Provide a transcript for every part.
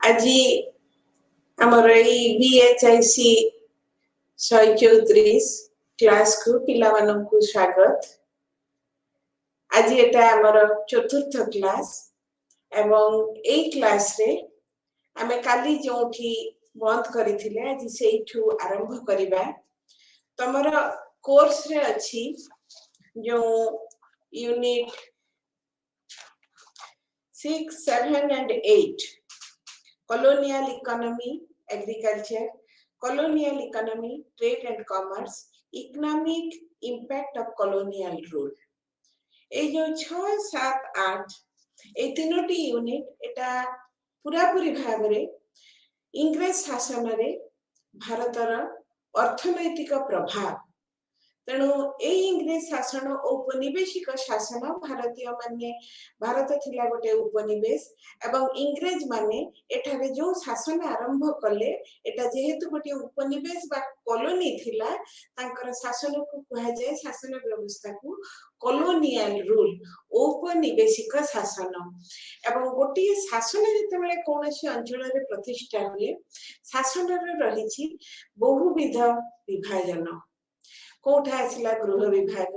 আজি আমার এই বিএচআইসি 134 ক্লাস কু পিলা মানকু স্বাগত। আজি এটা আমার চতুর্থ ক্লাস এবং এই ক্লাস রে আমি কালি যোউঠি বন্ধ করিছিলে আজি সেইঠু আরম্ভ করিবা। তোমার কোর্স রে अछि जो unit 6, 7 and 8 colonial economy, agriculture, colonial economy, trade and commerce, economic impact of colonial rule. এই যে 6, 7, 8 এই তিনোটি ইউনিট এটা পুরাপুরি ভাবে ইংরেজ শাসନରେ ভারতর অর্থনৈতিক প্রভাব। তেणु এই ইংরেজ শাসন ঔপনিবেশিক শাসন ভারতীয় মানে भारत थिला गोटे उपनिवेश एवं इंग्रेज माने एठारे जो शासन आरंभ कले एटा जेहेतु गोटे उपनिवेश बा कॉलोनी थिला तांकर शासन को कहा जाय शासन व्यवस्था को कॉलोनियल रूल औपनिवेशिक शासन एवं गोटे शासन जेतेबेले कोनोसी अंचल रे प्रतिष्ठा हुए शासन रे रहिछि बहुविध विभाजन कोठा आसिला गृह विभाग,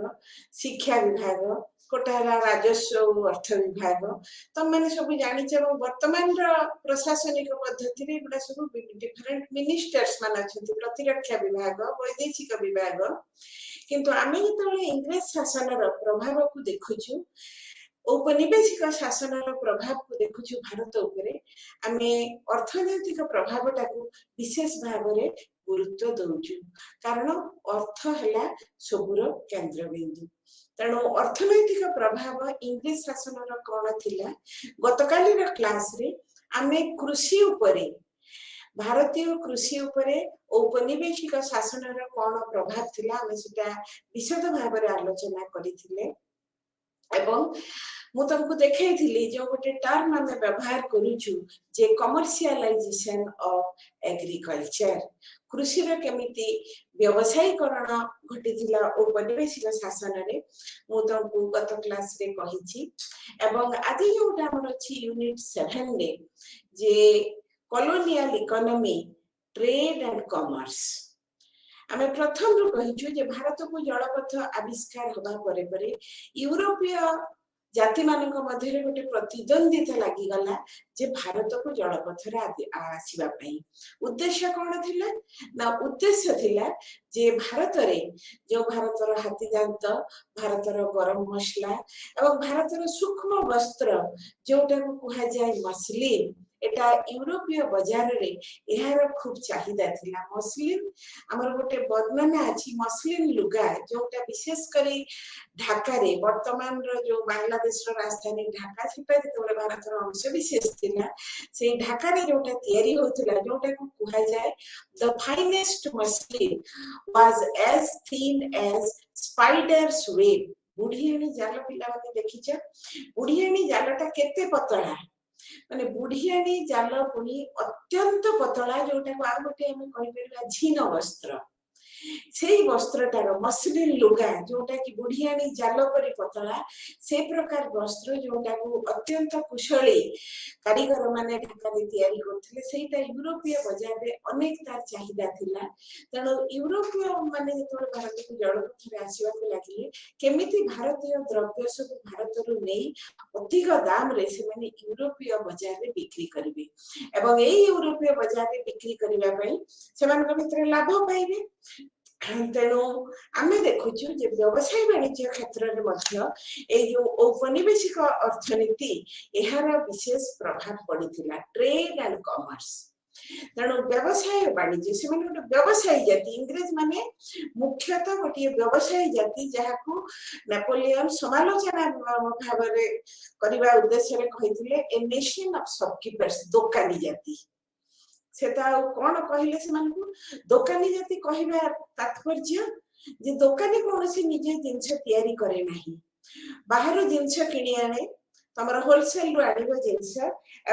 शिक्षा विभाग, कोठा राजस्व अर्थ विभाग तुम मैंने सब जानिछ वर्तमान प्रशासनिक पद्धति रे गुडा सब डिफरेंट मिनिस्टर्स मान अछंती प्रतिरक्षा विभाग, वैदेशिक विभाग किंतु आमे जेतबेले इंग्रेज शासन रो प्रभाव को देखुछु औपनिवेशिक शासन रो प्रभाव को देखुछु भारत उपरे आमे अर्थनैतिक प्रभावटा को विशेष भाव रे गुरुत्व दउछु कारण अर्थ हला सबुर केंद्र बिंदु। तेणु अर्थनैतिक प्रभाव इंग्लिश शासन कौन थिला गतकाली क्लास रे आमे कृषि उपरे भारतीय कृषि उपरे औपनिवेशिक शासन कौन प्रभाव थिला आमे सेटा विशद भाव रे आलोचना करिथिले एवं मु तुमको देखैथिली जो गोटे टर्म आमे व्यवहार करूछु जे कमर्शियलाइजेशन ऑफ एग्रीकल्चर कृषि रे केमिति व्यवसायीकरण घटिथिला औपनिवेशिक शासन रे मु तुमको गत क्लास रे कहिछि एवं आदि जोटा हमर अछि यूनिट 7 रे जे colonial economy trade and commerce आमे प्रथम रु कहिछु जे भारत को जलपथ आविष्कार होबा परे परे यूरोपीय जाति मानक मध्य गोटे प्रतिद्वंदिता लागि गला जे भारत को जलपथ रे आसीबा पई उद्देश्य कोन थिला ना उद्देश्य थिला जे भारत रे जो भारत रो हाथी दांत भारत रो गरम मसला एवं भारत रो सूक्ष्म वस्त्र जोटा को कहा जाय मसलिन एटा यूरोपीय बाजार रे एहार खूब चाहिदा थिला मसलिन हमर गोटे वर्णना अछि मसलिन लुगा जोटा विशेष करी ढाका रे वर्तमान रो जो बांग्लादेश रो राजधानी ढाका छिपा जेतबे भारत रो अंश विशेष थिला से ढाका रे जोटा तयारी होतला जोटा को कहा जाय the finest muslin was as thin as spider's web बुढ़ियानी जाल पिला माने देखिछ बुढ़ियानी जालटा केते पतला माने बुढ़ियानी जाल पुनी अत्यंत पतला जोटा को आ गोटे हम कहि परला झीन वस्त्र सेही वस्त्रटार मसलिन लुगा जोटा कि बुढ़ियानी जाल परि पतला से प्रकार वस्त्र जोटा को अत्यंत कुशली कारीगर माने ढाका रे तयारी करथिले सेटा यूरोपीय बाजार रे अनेक तार चाहिदा थिला तेणु यूरोपीय माने जेतबे भारत को जलपथ रे आसीबा को लागिले केमिति भारतीय द्रव्य सब भारत रु नै अधिक दाम रे से माने यूरोपीय बाजार रे बिक्री करिवे एवं एई यूरोपीय बाजार रे बिक्री करिवा पई सेमान भितर लाभ पाइबे। तेणु आमे देखुछु जे व्यवसाय वाणिज्य क्षेत्र रे मध्य ए जो औपनिवेशिक अर्थनीति एहार विशेष प्रभाव पड़िथिला ट्रेड एंड कॉमर्स तेणु व्यवसाय वाणिज्य से माने गोटे व्यवसायी जाति इंग्रेज माने मुख्यतः गोटे व्यवसायी जाति जहाको नेपोलियन समालोचना भाव रे करिवा उद्देश्य रे कहिथिले ए नेशन ऑफ शॉपकीपर्स दोकानी जाति सेता कोन कहिले से मानकु दोकानी जाति कहिबा तात्पर्य जे दोकानी कोनसी निजे जिंस तयारी करे नाही बाहर जिंस किनि आने तमर होलसेल रो आनिबो जिंस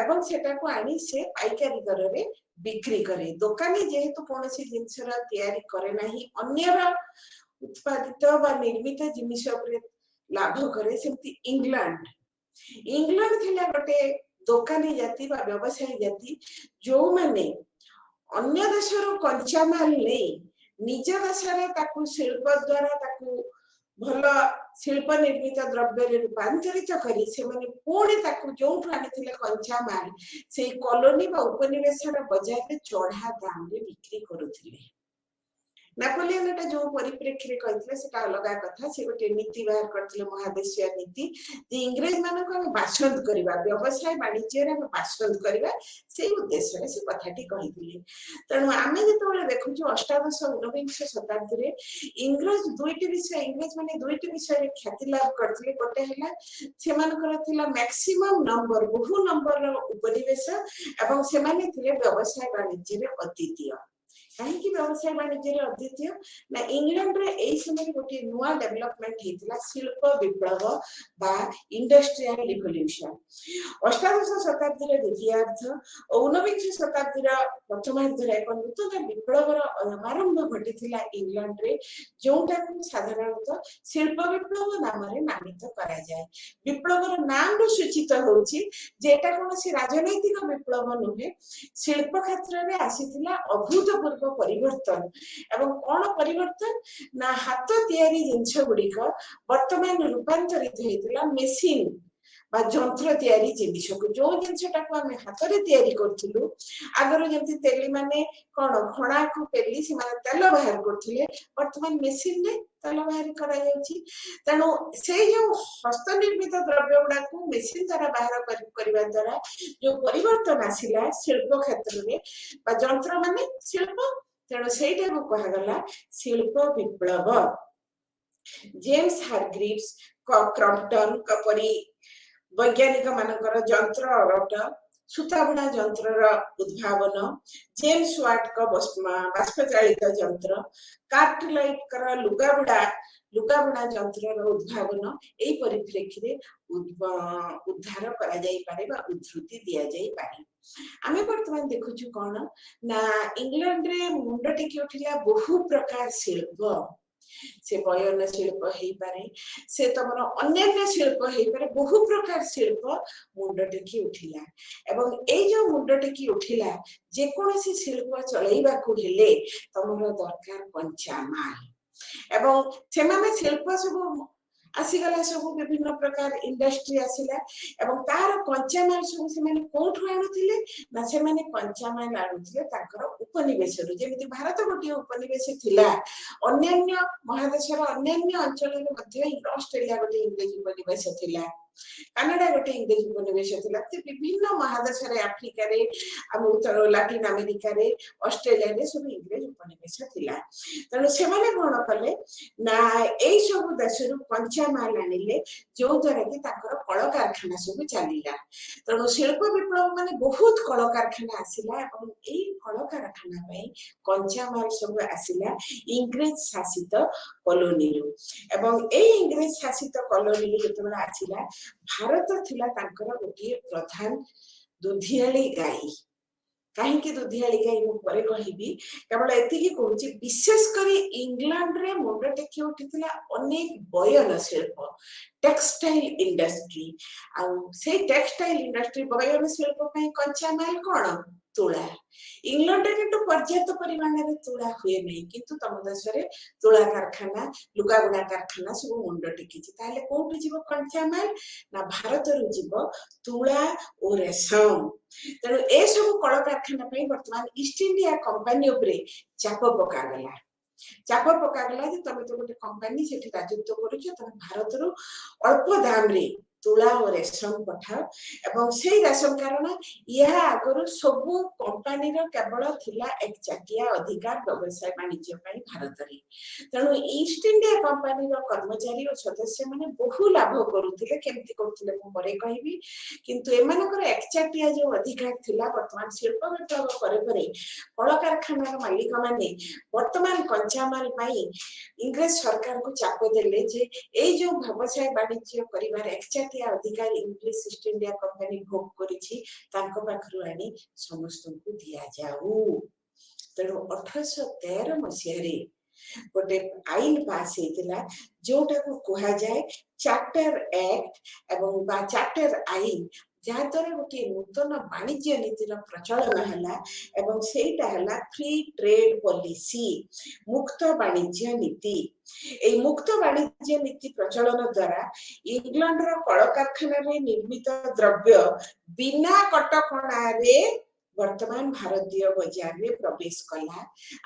एवं सेटा को आनी से पाइकारी दर रे बिक्री करे दोकानी जेहेतु कोनसी जिंस रा तयारी करे नाही अन्य उत्पादित बा निर्मित जिनिस उपरे लाभ करे सेमति इंग्लैंड थिला गोटे दोकानी जाति बा व्यवसायी जाति जो माने अन्य देशर कंचामाल नहीं निज देश शिल्प द्वारा भल शिल्प निर्मित द्रव्य रूपांतरित करी से माने पुणी जो आनी कंचामाल से कॉलोनी उपनिवेश बजार चढ़ा दाम रे बिक्री करुथिले नेपोलियन एटा जो परिप्रेक्षी रे कहथिले सेटा अलगा कथा से गोटे नीति बाहर करथिले महादेशीय नीति जे इंग्रेज मानक हम बासंद करबा व्यवसाय वाणिज्य रे हम बासंद करबा से उद्देश्य रे से कथाटी कहिथिले तणु आमे जेतोले देखु जो अष्टादश उनविंश शताब्दी रे इंग्रेज माने दुईटी विषय रे ख्याति लाभ करथिले गोटे हला से मानकर थिला मैक्सिमम नंबर बहु नंबर रो उपनिवेश एवं से माने थिले व्यवसाय वाणिज्य रे अद्वितीय कहीं व्यवसाय वाणिज्य अद्वितीय ना इंग्लैंड रे एई समय गोटे नुआ डेवलपमेंट हेतिला शिल्प विप्लव बा इंडस्ट्रियल रिवोल्यूशन अष्टादश शताब्दी रे द्वितीयार्ध और ऊनविंश शताब्दी रा प्रथमार्ध रे एक नूतन विप्लवर आरंभ घटिथिला इंग्लैंड रे जोटा को साधारणतः शिल्प विप्लव नाम रे नामित करा जाय विप्लवर नाम रो सूचित होउची जेटा कोनोसी राजनैतिक विप्लव नुहे शिल्प क्षेत्र रे आसीथिला अभूतपूर्व परिवर्तन एवं कौन परिवर्तन ना हाथ तैयारी जिंस गुड़िक वर्तमान रूपांतरित होता मेसीन बा जंत्र तैयारी जिनिस को जो जिनसटा को आम हाथ में तैयारी करूँ आगर जमी तेली माने कौन खणा को पेली से तेल बाहर करते वर्तमान मेसीन रे तेल बाहर करा तेणु से जो हस्तनिर्मित द्रव्य गुड़ा को मेसीन द्वारा बाहर करने द्वारा जो परिवर्तन आसिला शिल्प क्षेत्र में जंत्र माने शिल्प तेणु से कहगला शिल्प विप्लव जेम्स हारग्रीव्स क्रॉम्पटन परी वैज्ञानिक मानकर जंत्र अलट सूताबुणा जंत्र उद्भावन जेम्स वाट का बाष्पचालित जंत्र कार्टलाइट लुगाबुणा जंत्र उद्भावन यही परिप्रेक्षी उद्धार करा जाई पारे बा उद्धृति दिया जाई पारे आमे वर्तमान देखुछु कोन ना इंग्लैंड रे मुंड टेकी उठिला बहु प्रकार शिल्प से बयन शिल्प हे पारे से तमर अन्य शिल्प हे पारे बहु प्रकार शिल्प मुंड टेकी उठिला एवं ए जो मुंड टेकी उठिला जे कोनोसी शिल्प चलैबा को हेले तमर दरकार पंचामाल एवं से माने शिल्प सब आसीगला सब विभिन्न प्रकार इंडस्ट्री आसिला एवं तार कंचामाल सब से माने कोठु आनुथिले ना से माने कंचामाल आनुथिले ताकर उपनिवेश रु जेमिति भारत गोटे उपनिवेश थिला अन्य महादेशर अन्य अंचल रे मध्ये ऑस्ट्रेलिया गोटे इंग्लिश उपनिवेश थिला कनाडा गोटे इंग्लिश उपनिवेश थिला ते विभिन्न महादेश रे अफ्रीका रे उत्तर लैटिन अमेरिका रे ऑस्ट्रेलिया रे सब इंग्लिश उपनिवेश थिला तनो से माने कोन कले ना एई सब देश रु कंचामाल आनिले जो द्वारा कि ताकर कल कारखाना सब चलिला तनो शिल्प विप्लव माने बहुत कल कारखाना आसिला एवं एई कल कारखाना पई कंचामाल सब आसिला इंग्लिश शासित कॉलोनी रु एवं एई इंग्लिश शासित कॉलोनी रु जेतबेला आसिला भारत थिला तांकर गोटे प्रधान दुधियाली गाई कहीं दुधियाली गाई मु परे कहिबी केवल एतिकी कहूची विशेष करी इंग्लैंड रे मुंड टेकी उठिथिला अनेक बयन शिल्प टेक्सटाइल इंडस्ट्री आ से टेक्सटाइल इंडस्ट्री बयन शिल्प पई कच्चा माल कोन तुला इंग्लैंड रे तो पर्याप्त परिमाण रे तुला हुए नहीं किंतु तम देश रे तुला कारखाना लुगाबुणा कारखाना सब मुंड टेकीची ताले कोठु जीव कच्चा माल ना भारत रु जीव तुला और रेशम तेणु ए सब कल कारखाना पे वर्तमान ईस्ट इंडिया कंपनी उपरे चाप पकागला जे तमे तो गोटे कंपनी सेठी राजत्व करूछ तमे भारत रु अल्प दाम रे तुला और रेशम पठाओ एवं से रेशम कारण यह आगर सब कंपनी केवल थिला एक चाकिया अधिकार व्यवसाय वाणिज्य भारत रे तेणु ईस्ट इंडिया कंपनी कर्मचारी और सदस्य माने बहु लाभ करुथिले केमती करुथिले मु परे कहिबी किंतु एमानकर एक चाकिया जो अधिकार थिला वर्तमान शिल्प विप्लव परे कल कारखाना मालिक माने वर्तमान कंचामाल पाई इंग्रेज सरकार को चाप देले जे ए जो व्यवसाय वाणिज्य करिवार एक अधिकार इंग्लिश ईस्ट इंडिया कंपनी भोग करिछि तांको पाखरु आनी समस्त को दिया जाऊ तेणु 1813 मसीह गोटे आईन पास होता जोटा को कहा जाए चार्टर एक्ट एवं चार्टर आईन जहाँ द्वारा गोटे नूतन वाणिज्य नीतिर प्रचलन है एवं सेटा है फ्री ट्रेड पॉलिसी मुक्त वाणिज्य नीति। ए मुक्त वाणिज्य नीति प्रचलन द्वारा इंग्लैंड रो कल कारखाना रे निर्मित द्रव्य बिना कटकणा रे वर्तमान भारतीय बाजार में प्रवेश कला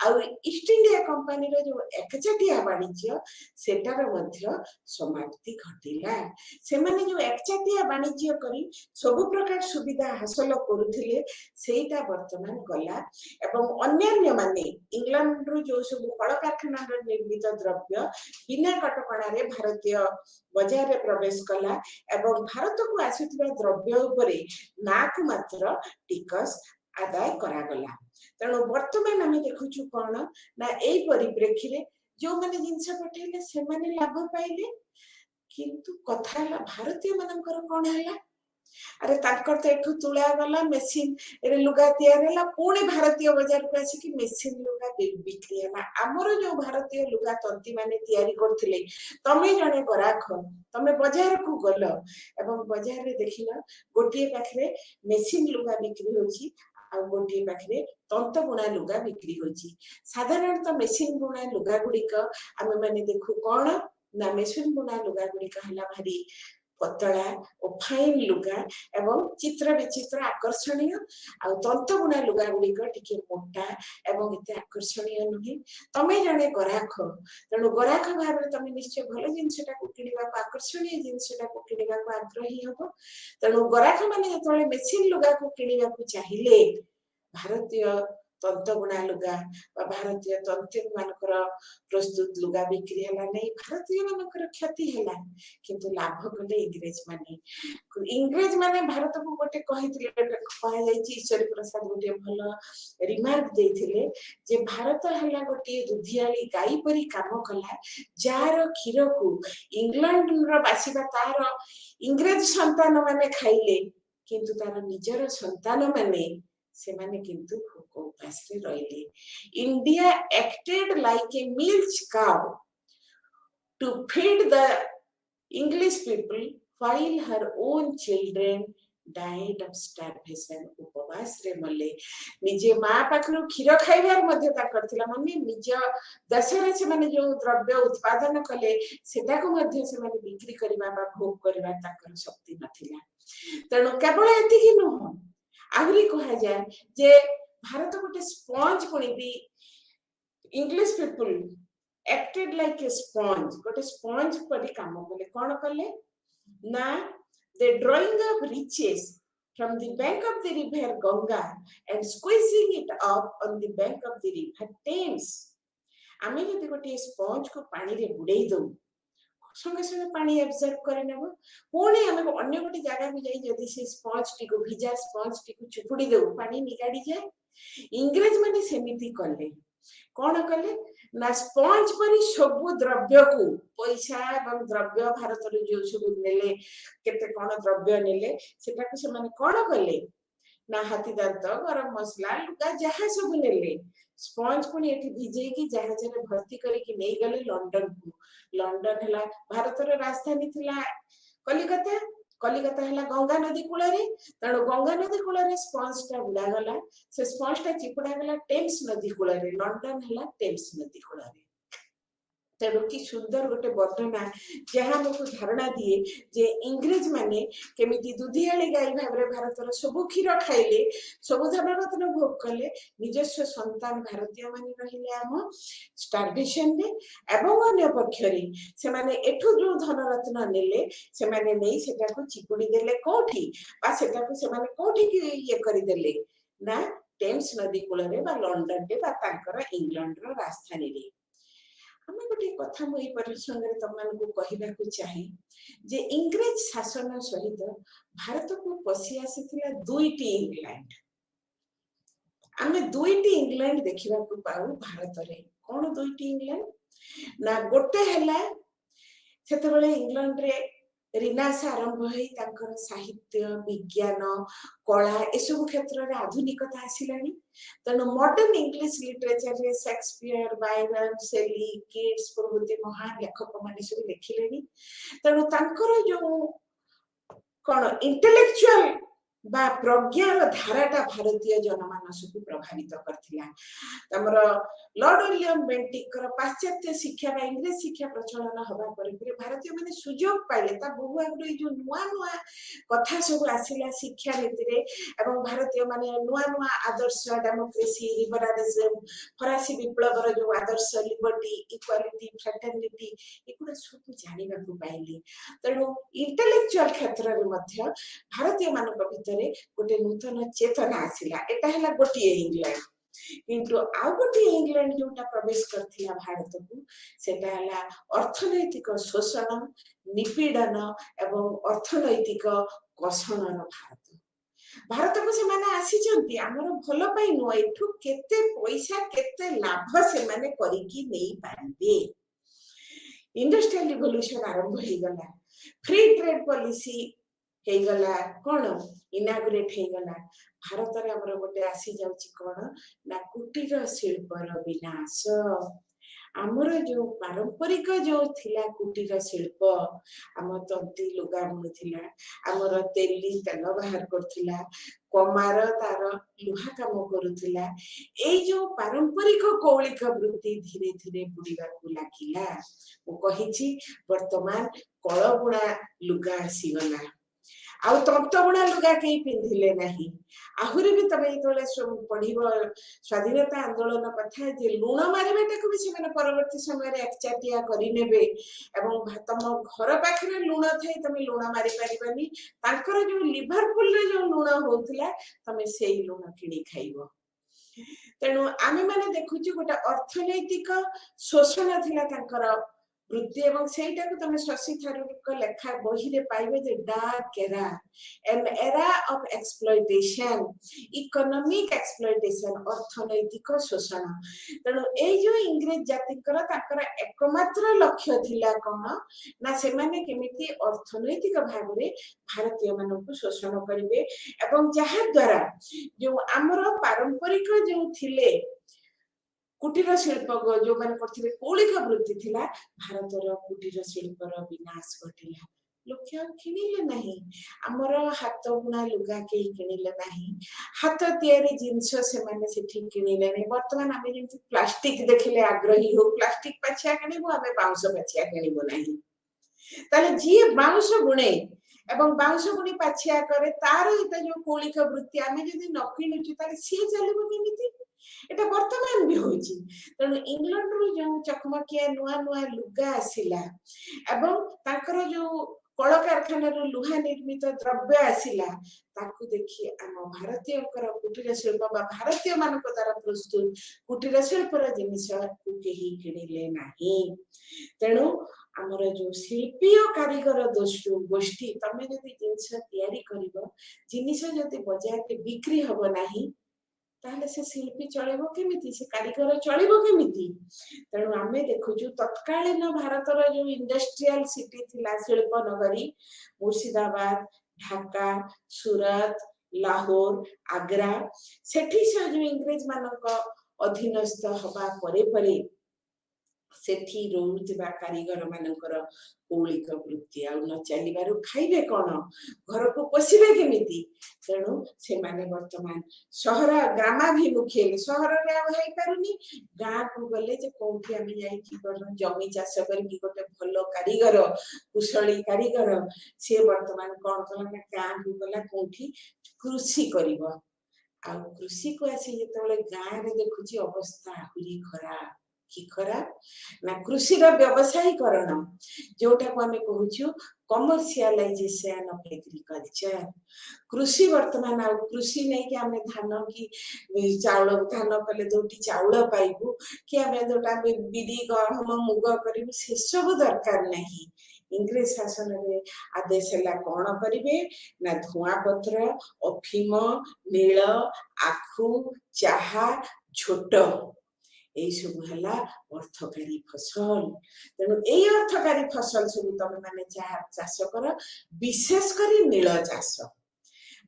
आउ ईस्ट इंडिया कंपनी रो जो एकचाटिया वाणिज्य सेटार मध्य समाप्ति घटिला। से माने जो एकचाटिया वाणिज्य करी सब प्रकार सुविधा हासिल करुथिले सेटा वर्तमान गला एवं अन्य माने इंग्लैंड रो जो सब कल कारखाना रो निर्मित द्रव्य बिना कटकणा रे भारतीय बाजार रे प्रवेश कला एवं भारत को आसुथिबा द्रव्य उपरे नाक मात्र टिकस आदाय करागला। तेणु वर्तमान आम देखुचु कौन ना यही परिप्रेक्षी रे जो माने जिनस पठेले से माने लाभ पाइले किंतु कथा भारतीय मानकर कौन है अरे ताकर तो एठू तुला गला मेसिन रे लुगा तैयार हैला पुणी भारतीय बाजार को आसी कि मेसिन लुगा बिक्री हैला। हमर जो भारतीय लुगा तंती माने तैयारी करथिले तमे जने गराख तमे बाजार को गल एवं बाजार रे देखिला गोटिए पाखरे मेसिन लुगा बिक्री होची आ गोटिए पाखरे तंत बुणा लुगा बिक्री होची। साधारणतः मेसिन बुणा लुगा गुडी का आमे माने देखु कोन ना मेसिन बुणा लुगा गुडी का हला भारी पतला और फाइन लुगा एवं चित्र विचित्र आकर्षणीय आ तंत बुणा लुगा गुडी का टिके मोटा एवं इते आकर्षणीय नुहे तमे जने गराख तेणु गराख भाव तमे निश्चय भल जिनसटा को किनिबा आकर्षणीय जिनसटा को किनिबा आग्रही हबो। तेणु गराख माने जतले मेसिन लुगा को किनिबा को चाहिए भारतीय तंत बुणा लुगा भारतीय तंत्र मानकर प्रस्तुत लुगा बिक्री हला नहीं भारतीय मानकर क्षति हला किंतु लाभ कले इंग्रेज माने भारत को गोटे कहिथिले कहा जायछि ईश्वरी प्रसाद गोटे भल रिमार्क देथिले जे भारत हला गोटे दुधियाली गाई परी काम कला जार क्षीर को इंग्लैंड रो बासिबा तार इंग्रेज संतान माने खाइले किंतु तार निजर संतान माने से माने किंतु भूख उपास रे रहिले। India acted like a milk cow to feed the English people while her own children died of starvation उपवास रे मले निजे मां पाखरु क्षीर खाइबार मध्ये ता करथिला माने निज दशरे से माने जो द्रव्य उत्पादन कले सेटा को मध्ये से माने बिक्री करबा बा भोग करबा ताकर शक्ति नथिला। तेणु केवल एति कि न आहुरी कहा जाए जे भारत गोटे स्पंज पुणी भी English people acted like a sponge गोटे स्पंज परी काम कले कौन कले ना दे drawing up riches from the bank of the river Ganga and squeezing it up on the bank of the river Thames। आमे जदि गोटे स्पंज को पानी रे बुड़ेई दो संगे संगे पानी एब्जॉर्ब करे नबो पुणी आमे अन्य गोटे जगह को जाई जदि से स्पंज टी को भिजा स्पंज टी को चुपुड़ी दो पानी निगाड़ी जाए। इंग्रेज माने सेमिति कले कौन कले ना स्पंज परी सब द्रव्य को पैसा एवं द्रव्य भारत रे जो सब नेले केते कोन द्रव्य नेले सेटा को से माने कोन कले ना हाथी दांत गरम मसला लुगा जहा सब नेले स्पंज पुणी एठी भिजे की जहाज रे भर्ती करी कि नै गले लंदन को लंदन हला भारत रे राजधानी थिला कलिकता कलिकता हला गंगा नदी कूल रे तेणु गंगा नदी कूल रे स्पंज टा बुला गला से स्पंज टा चिपड़ा गला टेम्स नदी कूल रे लंदन हला टेम्स नदी कूल रे। तेणु कि सुंदर गोटे वर्णना जहाँ हमको धारणा दिए जे इंग्रेज माने केमिति दुधियाली गाई भाव भारत सब क्षीर खाइले सब धन रत्न भोग कले निजस्व संतान भारतीय माने रहिले आम स्टार्वेशन रे एवं अन्य पक्ष रे से माने एठु जो धन रत्न नेले से माने नै सेटा को चिपुड़ी देले कोठी बा सेटा को से माने कोठी कि ये करि देले ना टेम्स नदी कूल रे बा लंदन रे बा तांकर इंग्लैंड रो राजधानी रे। हमें गोटे कथा मुई परिसंग रे तमन को कहिबा को चाहे जे इंग्रेज शासन सहित भारत को पसी आसीथिला दुईटी इंग्लैंड आमे दुईटी इंग्लैंड देखिबा को पाऊ भारत रे कोन दुईटी इंग्लैंड ना गोटे हला सेते बेले इंग्लैंड रे रिनास आरंभ होई तांकर साहित्य विज्ञान कला ए सब क्षेत्र रे आधुनिकता आसिलानी तेणु मॉडर्न इंग्लिश लिटरेचर रे शेक्सपियर बायरन शेली किट्स प्रभृति महान लेखक माने सब लिखिलेनी तेणु तांकर जो कोन इंटेलेक्चुअल बा प्रज्ञार धाराटा भारतीय जनमानस को प्रभावित करथिला तमरो लॉर्ड विलियम बेंटिक पाश्चात्य शिक्षा बा इंग्लिश शिक्षा प्रचलन हवा पर भारतीय माने सुयोग पाइले ता बहु आगु जो नुआ नुआ कथा सब आसिला शिक्षा नीति रे एवं भारतीय माने नुआ नुआ आदर्श डेमोक्रेसी लिबरलिज्म फरासी विप्लव रो जो आदर्श लिबर्टी इक्वालिटी फ्रेटर्निटी एकुडा सब जानिबा को पाइली तेणु इंटेलेक्चुअल क्षेत्र रे मध्य भारतीय मानक भितरे गोटे नूतन चेतना आसिला एटा हला गोटे इंग्लैंड किंतु आ गोटे इंग्लैंड जोटा प्रवेश करथिला भारत को सेटा हला अर्थनैतिक शोषण निपीड़न एवं अर्थनैतिक कषणर भारत भारत को से माने आसी जंती हमर भलो पई नो एठु केते पैसा केते लाभ से माने करी की नहीं पांदे इंडस्ट्रियल रिवोल्यूशन आरंभ हो गला फ्री ट्रेड पॉलिसी हे गला कोन इनागुरेट हे गला भारत रे हमर गोटे आसी जाउची कोन ना कुटीर शिल्पर विनाश आमर जो पारंपरिक जो थिला कुटीर शिल्प आम तंती लुगा बुणुथिला आमर तेली तेल बाहर करथिला कमार तार लुहा काम करुथिला ए जो पारंपरिक कौलिक वृत्ति धीरे धीरे बुड़ीबा को लागिला ओ कहिछि वर्तमान कळबुणा लुगा आसी गला आउ तंतबुणा लुगा कहीं पिंधिले नहीं आहुरी भी तबे तोले पढ़िबो स्वाधीनता आंदोलन कथा जे लुण मारिबाटा को भी से परवर्ती समय रे एकचाटिया करि नेबे एवं तम घर पाखरे लुण थाई तमे लुण मारि परिबानी तांकर जो लिवरपूल रे जो लुण होतला तमे सेई लुण किनी खाइबो तेणु आमे माने देखुची गोटे अर्थनैतिक शोषण थिला तांकर वृत्ति एवं सेटा को तमे शशि थरूर लेखा बही रे पाइबे जे dark era an era of exploitation economic exploitation अर्थनैतिक शोषण तेणु ए जो इंग्रेज जातिकर ताकर एकमात्र लक्ष्य थिला कोन ना से माने केमिति अर्थनैतिक भाव रे भारतीय मानन को शोषण करिवे एवं जहा द्वारा जो हमर पारंपरिक जो थिले कुटीर शिल्प जो मान करथिले कौलिक वृत्ति थिला भारतर कुटीर शिल्पर विनाश घटिला लोक किनिले नहीं हमर हाथ बुना लुगा के किनिले नहीं हाथ तयारी जिंस से माने सेठी किनिले नहीं वर्तमान आमे जेंति प्लास्टिक देखिले आग्रही हो प्लास्टिक पाछिया किनिबो आमे बाउंस पाछिया किनिबो नहीं ताले जी बाउंस बुणे एवं बाउंस बुणी पाछिया करे तार एटा जो कौलिक वृत्ति आमे जदी न किनुची ताले सी चलिबो केमिति एटा वर्तमान भी होची तेणु इंग्लैंड रो जो चकमकिया नुआ नुआ लुगा आसिला एवं ताकर जो कल कारखाना रो लुहा निर्मित द्रव्य आसिला ताकू देखि हम भारतीय कुटीर शिल्प बा भारतीय मानक द्वारा प्रस्तुत कुटीर शिल्प रो जिनिस को केही किनिले नाही तेणु हमर जो शिल्पीय कारीगर गोष्ठी तमे जदि जिनिस तयारी करिवो जिनिस जदि बाजार के बिक्री हबो नाही ताले से शिल्पी चलेबो केमिति से कारीगर चलेबो केमिति तेणु आमे देखुछु तत्कालीन भारतर जो इंडस्ट्रियल सिटी थिला शिल्प नगरी मुर्शिदाबाद ढाका सूरत लाहौर आग्रा सेठी से जो इंग्रेज मानक अधीनस्थ हवा परे परे सेठी रोउथिबा कारीगर मानकर कौलिक वृत्ति आ न चलिबारु खाइबे कोन घर को पोसिबे केमिति तेणु से माने वर्तमान शहर ग्रामाभिमुखी शहर रे आ होई पारुनी गाँ को गले जे कोठी आमे जाई की जमी चाष करके गोटे भलो कारीगर कुशली कारीगर से वर्तमान कोन कला गाँ को गला कोठी कृषि करिवो आ कृषि को आसी जेतले गाँ रे देखुची अवस्था हुरी खराब की खराब ना कृषि रा व्यवसायीकरण जोटा को हमें कहूछु कमर्शियलाइजेशन ऑफ एग्रीकल्चर कृषि वर्तमान आ कृषि नहीं कि हमें धान की चाउल धान कले दोटी चाउल पाइबु कि हमें दोटा बिदी गहम मुग करिबु से सब दरकार नहीं इंग्रेज शासन रे आदेश ला कोन करिवे ना धुआं पत्र अफीम नील आखु चाहा झोट ए सब हला अर्थकारी फसल तेणु ए अर्थकारी फसल सब तमे माने चाष कर विशेष करी नील चाष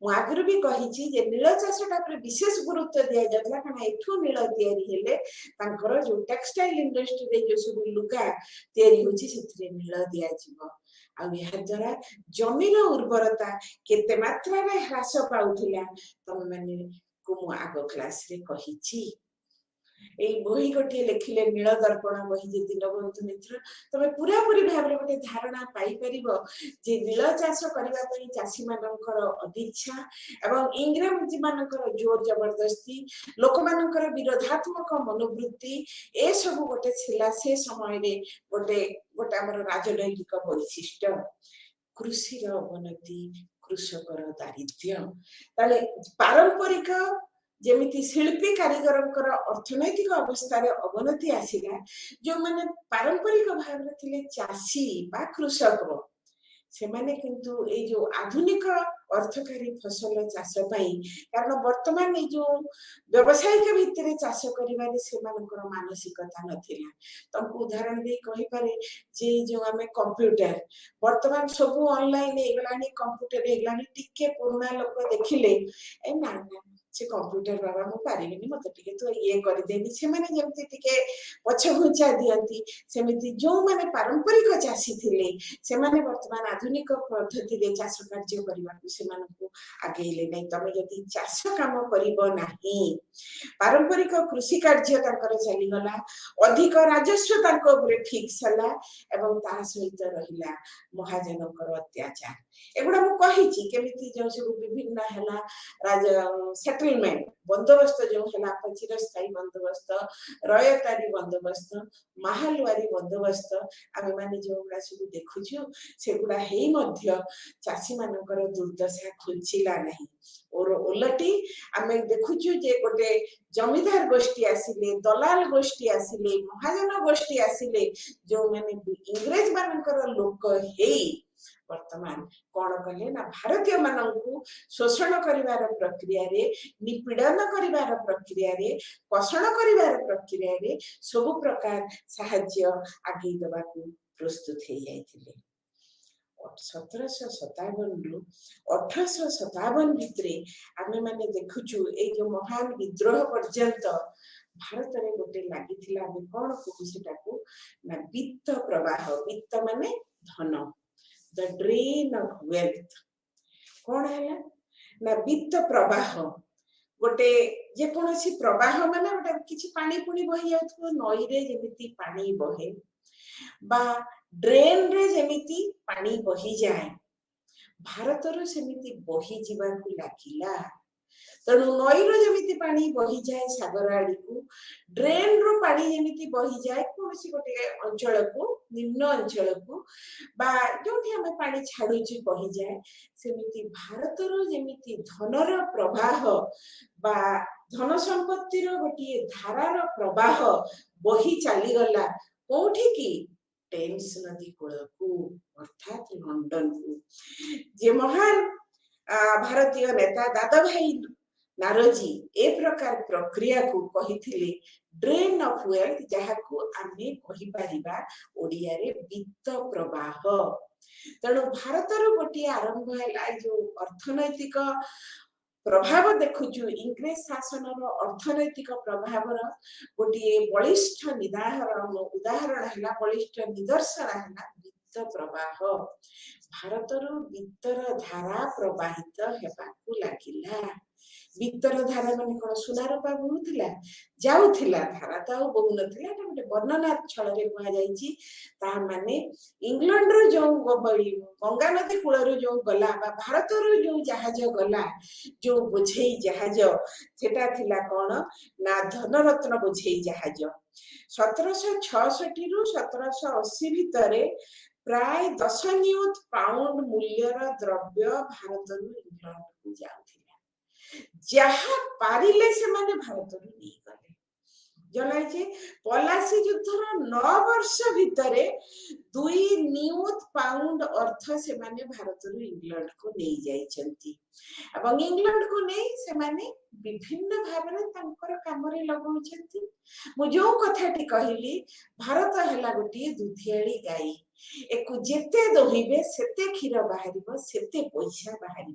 मु आगुर भी कहिछि जे नील चाषटा पर विशेष गुरुत्व दिया जातला कारण एठु नील तयारी हेले तांकर जो टेक्सटाइल इंडस्ट्री रे जो सब लुगा तयारी होछि सेथरे नील दिया जिवो द्वारा जमीर उर्वरता केते मात्रा रे ह्रास पाउथिला तम माने को मु आगो क्लास रे कहिछि। एई बही गोटे लेखिले नील दर्पण बही जे दीनबंधु मित्र तमे पूरा पूरी भाबरे गोटे धारणा पाई परिबो जे नील चाष करबा पई चासी मानकर अनिच्छा एवं इंग्रजी मानकर जोर जबरदस्ती लोक मानकर विरोधात्मक मनोवृत्ति ए सब गोटे छिला से समय रे गोटे गोटे हमर राजनैतिक वैशिष्ट्य कृषि रो अवनति कृषकर दारिद्र्य ताले पारंपरिक जेमिति शिल्पी कारीगर अर्थनैतिक अवस्था रे अवनति आसिला जो माने पारंपरिक भाव रे थिले चासी बा कृषक से माने किंतु ए जो आधुनिक अर्थकारी फसल चाष पई कारण वर्तमान ए जो व्यवसायिक भितरे चाष करिवारे से मानकर मानसिकता नथिला तुमको उदाहरण दे कहि पारे जे जो हमें कंप्यूटर वर्तमान सब ऑनलाइन एगलानी कंप्यूटर एगलानी टिके पुराना लोक देखिले ए ना ना से कंप्यूटर बाबा मु पारिबिनी मते टिके तो ये कर देनी से माने जेमति टिके पछ घुंचा दियंती सेमिति जो माने पारंपरिक चासी थिले से माने वर्तमान आधुनिक पद्धति रे चाष कार्य करबा से मानको आगेले नै तमे जति चाष काम करिवो नाही पारंपरिक कृषि कार्य ताकर चली गला अधिक राजस्व ताको उपरे ठीक सला एवं ता सहित रहिला महाजनकर अत्याचार एगुडा मु कहिछि केमिति जो सब विभिन्न हला राज सेटलमेंट बंदोबस्त जो हला चिरस्थायी बंदोबस्त रयतारी बंदोबस्त महालवारी बंदोबस्त आमे माने जो गुडा सब देखुछु सेगुडा हेई मध्य चासी मानकर दुर्दशा खुलचिला नाही और उलटी आमे देखुछु जे गोटे जमीदार गोष्ठी आसिले दलाल गोष्ठी आसिले महाजन गोष्ठी आसिले जो माने इंग्रेज मानकर लोक हेई वर्तमान कौन कले ना भारतीय मानकु शोषण करिवार प्रक्रिया रे निपीड़न करिवार प्रक्रिया रे पोषण करिवार प्रक्रिया रे सब प्रकार साहाय्य आगे दबाकू प्रस्तुत हे जाइथिले 1757 रु 1857 भितरे आमे माने देखुछु ए जो महान विद्रोह पर्यंत भारत रे गोटे लागिथिला आमे कोन कहू सेटाकू ना वित्त प्रवाह वित्त माने धन the drain of wealth कौन है ना वित्त प्रवाह गोटे जे कोनोसी प्रवाह माने गोटे किछि पानी पुनी बहि जाउथो नई रे जेमिति पानी बहे बा ड्रेन रे जेमिति पानी बहि जाए भारत रो सेमिति बहि जीवा को लागिला तेणु नई रो जेमिति पानी बहि जाए सागर आड़ी को ड्रेन रो पानी जेमिति बहि जाए कोनोसी गोटे अंचल को निम्न अंचल को बा जोठी हमें पानी छाडुची बहि जाए सेमिति भारत रो जेमिति धनर प्रवाह बा धन संपत्ति रो गोटे धारार प्रवाह बहि चली गला कोठी की टेम्स नदी कूल को अर्थात लंडन को जे महान भारतीय नेता दादा भाई नारोजी ए प्रकार प्रक्रिया को कहिथिले ड्रेन ऑफ वेल्थ जहा को आमे कहि परिबा ओडिया रे वित्त प्रवाह तेणु भारत रो गोटे आरंभ है जो अर्थनैतिक प्रभाव देखुछु इंग्रेज शासन रो अर्थनैतिक प्रभाव रो गोटे बलिष्ठ उदाहरण है बलिष्ठ निदर्शन है वित्त प्रवाह भारत रो वित्तर धारा प्रवाहित हेबाकू लागिला वित्तर धारा माने कोन सुनार पा बहुथिला जाउथिला धारा त बहु नथिला एटा गोटे वर्णना छळ रे कहा जाईची ता माने इंग्लैंड रो जो गंगा नदी कूल रो जो गला बा भारत रो जो जहाज गला जो बुझेई जहाज सेटा थिला कोन ना धनरत्न बुझेई जहाज 1766 रु 1780 भितरे प्राय 10 नियुत पाउंड मूल्यर द्रव्य भारत रु इंग्लैंड को जाउथिला जहा पारिले से माने भारत रु नहीं गले जलाई जे पलासी युद्धर 9 वर्ष भितरे 2 नियुत पाउंड अर्थ से माने भारत रु इंग्लैंड को नहीं जाई चंती एवं इंग्लैंड को नहीं से माने विभिन्न भाव काम लगौछंती। मु जो कथाटी कहली भारत है गोटे दुधियाड़ी गाई, एक जेते दोहिबे सेते क्षीर बाहर सेते पैसा बाहर।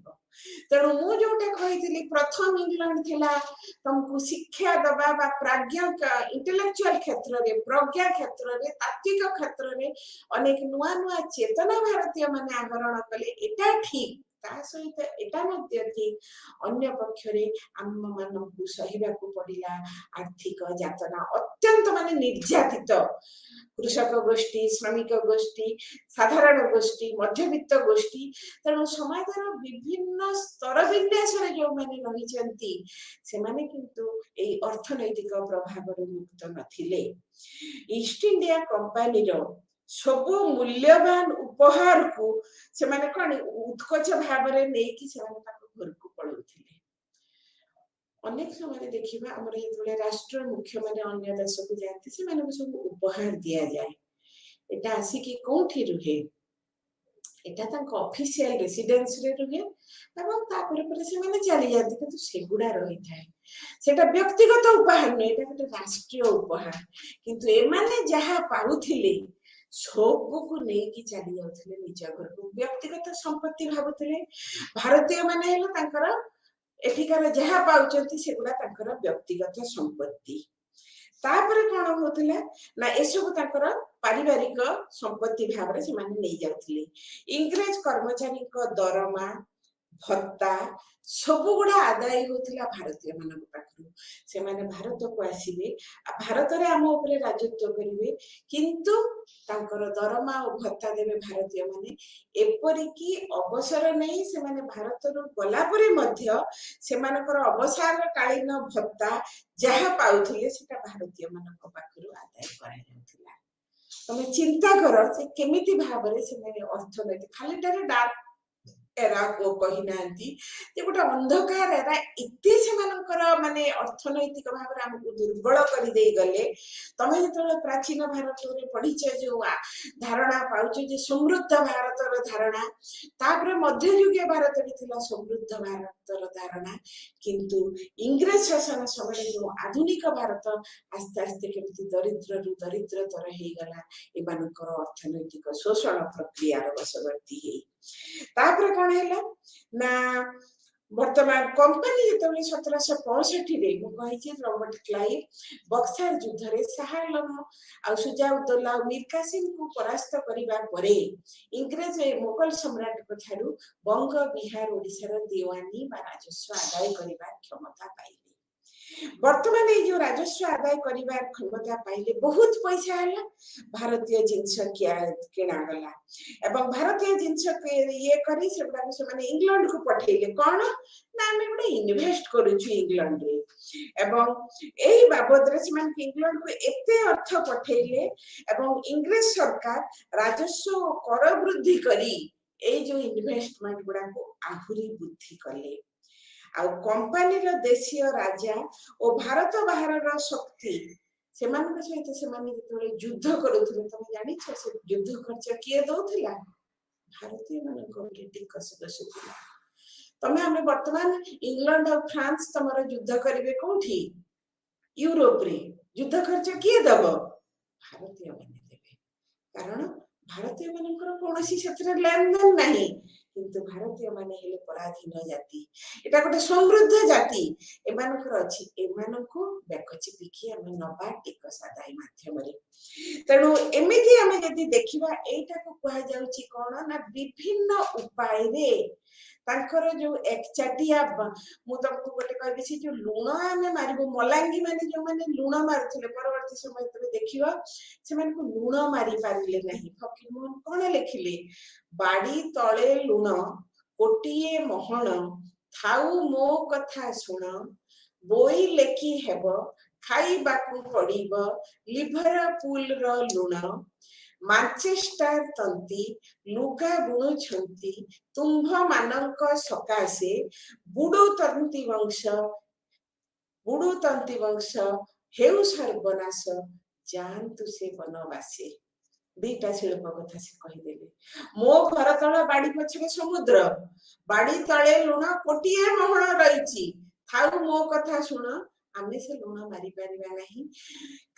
तेणु मु जोटा कही प्रथम इंग्लैंड थिला तुमको शिक्षा दबा बा प्राज्ञा इंटेलेक्चुअल क्षेत्र रे प्रज्ञा क्षेत्र रे तात्विक क्षेत्र रे अनेक नुआ नुआ चेतना भारतीय माने आहरण कले। एटा ठीक ता सहित एटा मध्य ठीक अन्य पक्षरे आम मानकु सहिबाकू पड़िला आर्थिक यातना अत्यंत माने निर्यातित कृषक गोष्ठी श्रमिक गोष्ठी साधारण गोष्ठी मध्यवित्त गोष्ठी। तेणु समाजर विभिन्न स्तर विन्यास जो मैंने रही से माने किंतु ए अर्थनैतिक प्रभाव मुक्त नथिले। ईस्ट इंडिया कंपनी रो सब मूल्यवान उपहार को से माने कौन उत्कच भाव में नहीं कि घर को पड़ौथिले। अनेक समय देखिबा हमर ये राष्ट्र मुख्य माने अन्य देश को जाती से माने सब उपहार दिया जाए। एटा आसी कि कोठी रुहे एटा तांको ऑफिशियल रेसिडेंस रे रुहे एवं तापर पर से माने चली जाती किंतु सेगुडा रही थाए। सेटा व्यक्तिगत उपहार नै, एटा गोटे राष्ट्रीय उपहार। किंतु ए माने जहा पाउथिले सबको को नेकी चली जाउथिले निज घर को व्यक्तिगत संपत्ति भाबुथिले। भारतीय माने हेला तांकर एठिकार जहा पाउचंती सेगुडा तांकर व्यक्तिगत संपत्ति। तापर कोन होतले ना एसबु तांकर पारिवारिक संपत्ति भाव से माने नै जाउथिले। इंग्रेज कर्मचारी को दरमा भत्ता सब गुड़ा आदाय होतिला भारतीय मान पाखरु। से माने भारत को आसीबे भारत रे आम ऊपर राजत्व करिवे किंतु तांकर दरमा और भत्ता देवे भारतीय माने। एपरि की अवसर नहीं से माने भारत रो गला परे मध्य से मानकर अवसर कालीन भत्ता जहा पाउथिले सेटा भारतीय मान पाखरु आदाय करा जाउथिला। तमे चिंता करो से केमिति भाबरे से माने अर्थनैतिक खालीटारे डार्क एरा को कही नांती जे गोटे अंधकार एरा इति से मानकर माने अर्थनैतिक भाव रे हमकु दुर्बल करि देई गले। तमे जतले प्राचीन भारत रे पढिछ जो धारणा पाउछ जे समृद्ध भारत रो धारणा तापर मध्ययुगीय भारत रे थिला समृद्ध भारत रो धारणा। किंतु इंग्रेज शासन समय जो आधुनिक भारत आस्ते आस्ते केमति दरिद्र रु दरिद्रतर हेई गला ए मानकर अर्थनैतिक शोषण प्रक्रिया रो वशवर्ती हे। तापर कौन है ना वर्तमान कंपनी जो 1765 रे रॉबर्ट क्लाइव बक्सर युद्ध रे शाह आलम और सुजाउद्दौला और मीर कासिम को परास्त करिबा परे इंग्रेज मुगल सम्राट को ठारू बंग बिहार ओडिशा रो दीवानी बा राजस्व आदाय करिबा क्षमता पाइले। वर्तमान ये जो राजस्व आदाय करिबा क्षमता पाइले बहुत पैसा है भारतीय जिनस किना गला एवं भारतीय जिनस ये करी सेबडा से माने इंग्लैंड को पठेले कोन ना हमें गोटे इन्वेस्ट करूछु इंग्लैंड रे एवं एही बाबद रे से माने इंग्लैंड को एते अर्थ पठेले एवं इंग्लिश सरकार राजस्व कर वृद्धि करी ए जो इन्वेस्टमेंट गुडा को आहुरी वृद्धि कले। आ कंपनी रो देशीय राजा और भारत बाहर रो शक्ति से मान सहित से माने जतले युद्ध करूथले तमे जानि छ से युद्ध खर्च किए दउथिला भारतीय मान को टिकस दसुथिला। तमे हमें वर्तमान इंग्लैंड और फ्रांस तमरो युद्ध करिवे कोठी यूरोप रे युद्ध खर्च किए दबो भारतीय माने देबे। कारण भारतीय मानकर कोनोसी क्षेत्र लेन देन नहीं किंतु भारतीय माने हेले पराधीन जाति एटा गोटे समृद्ध जाति एमानकर अछि एमानको बेकचिपिकी हम नबा टिकस आदाय माध्यम रे। तेणु एमिति हमें यदि देखिबा एटा को कहा जाउची कोन ना विभिन्न उपाय रे तांकर जो एकचाटिया मु तुमको गोटे कहबी से जो लुण आमे मारिबो मलांगी माने जो माने लुण मारथिले परवर्ती समय तबे देखिबा से माने को लुण मारी पारिले नहीं। फकीर मोहन कोन लिखिले बाड़ी तळे लुण कोटिए मोहन थाउ मो कथा सुण बोई लेखी हेबो खाइबाकू पड़िबो लिभर पुल रो लुण मानचेस्टर तंती लुगा बुणुछंती तुम्भ मानक सकाशे बुडू तंती वंश हेउ सर्वनाश जानतु से बनवासे। दीटा शिल्प कथा से कहीदेले मो घर तळ बाड़ी पछरे समुद्र बाड़ी तळे लुण कोटिए मोहन रहिछि थाउ मो कथा शुण आमे से लुण मारी परिबा नहीं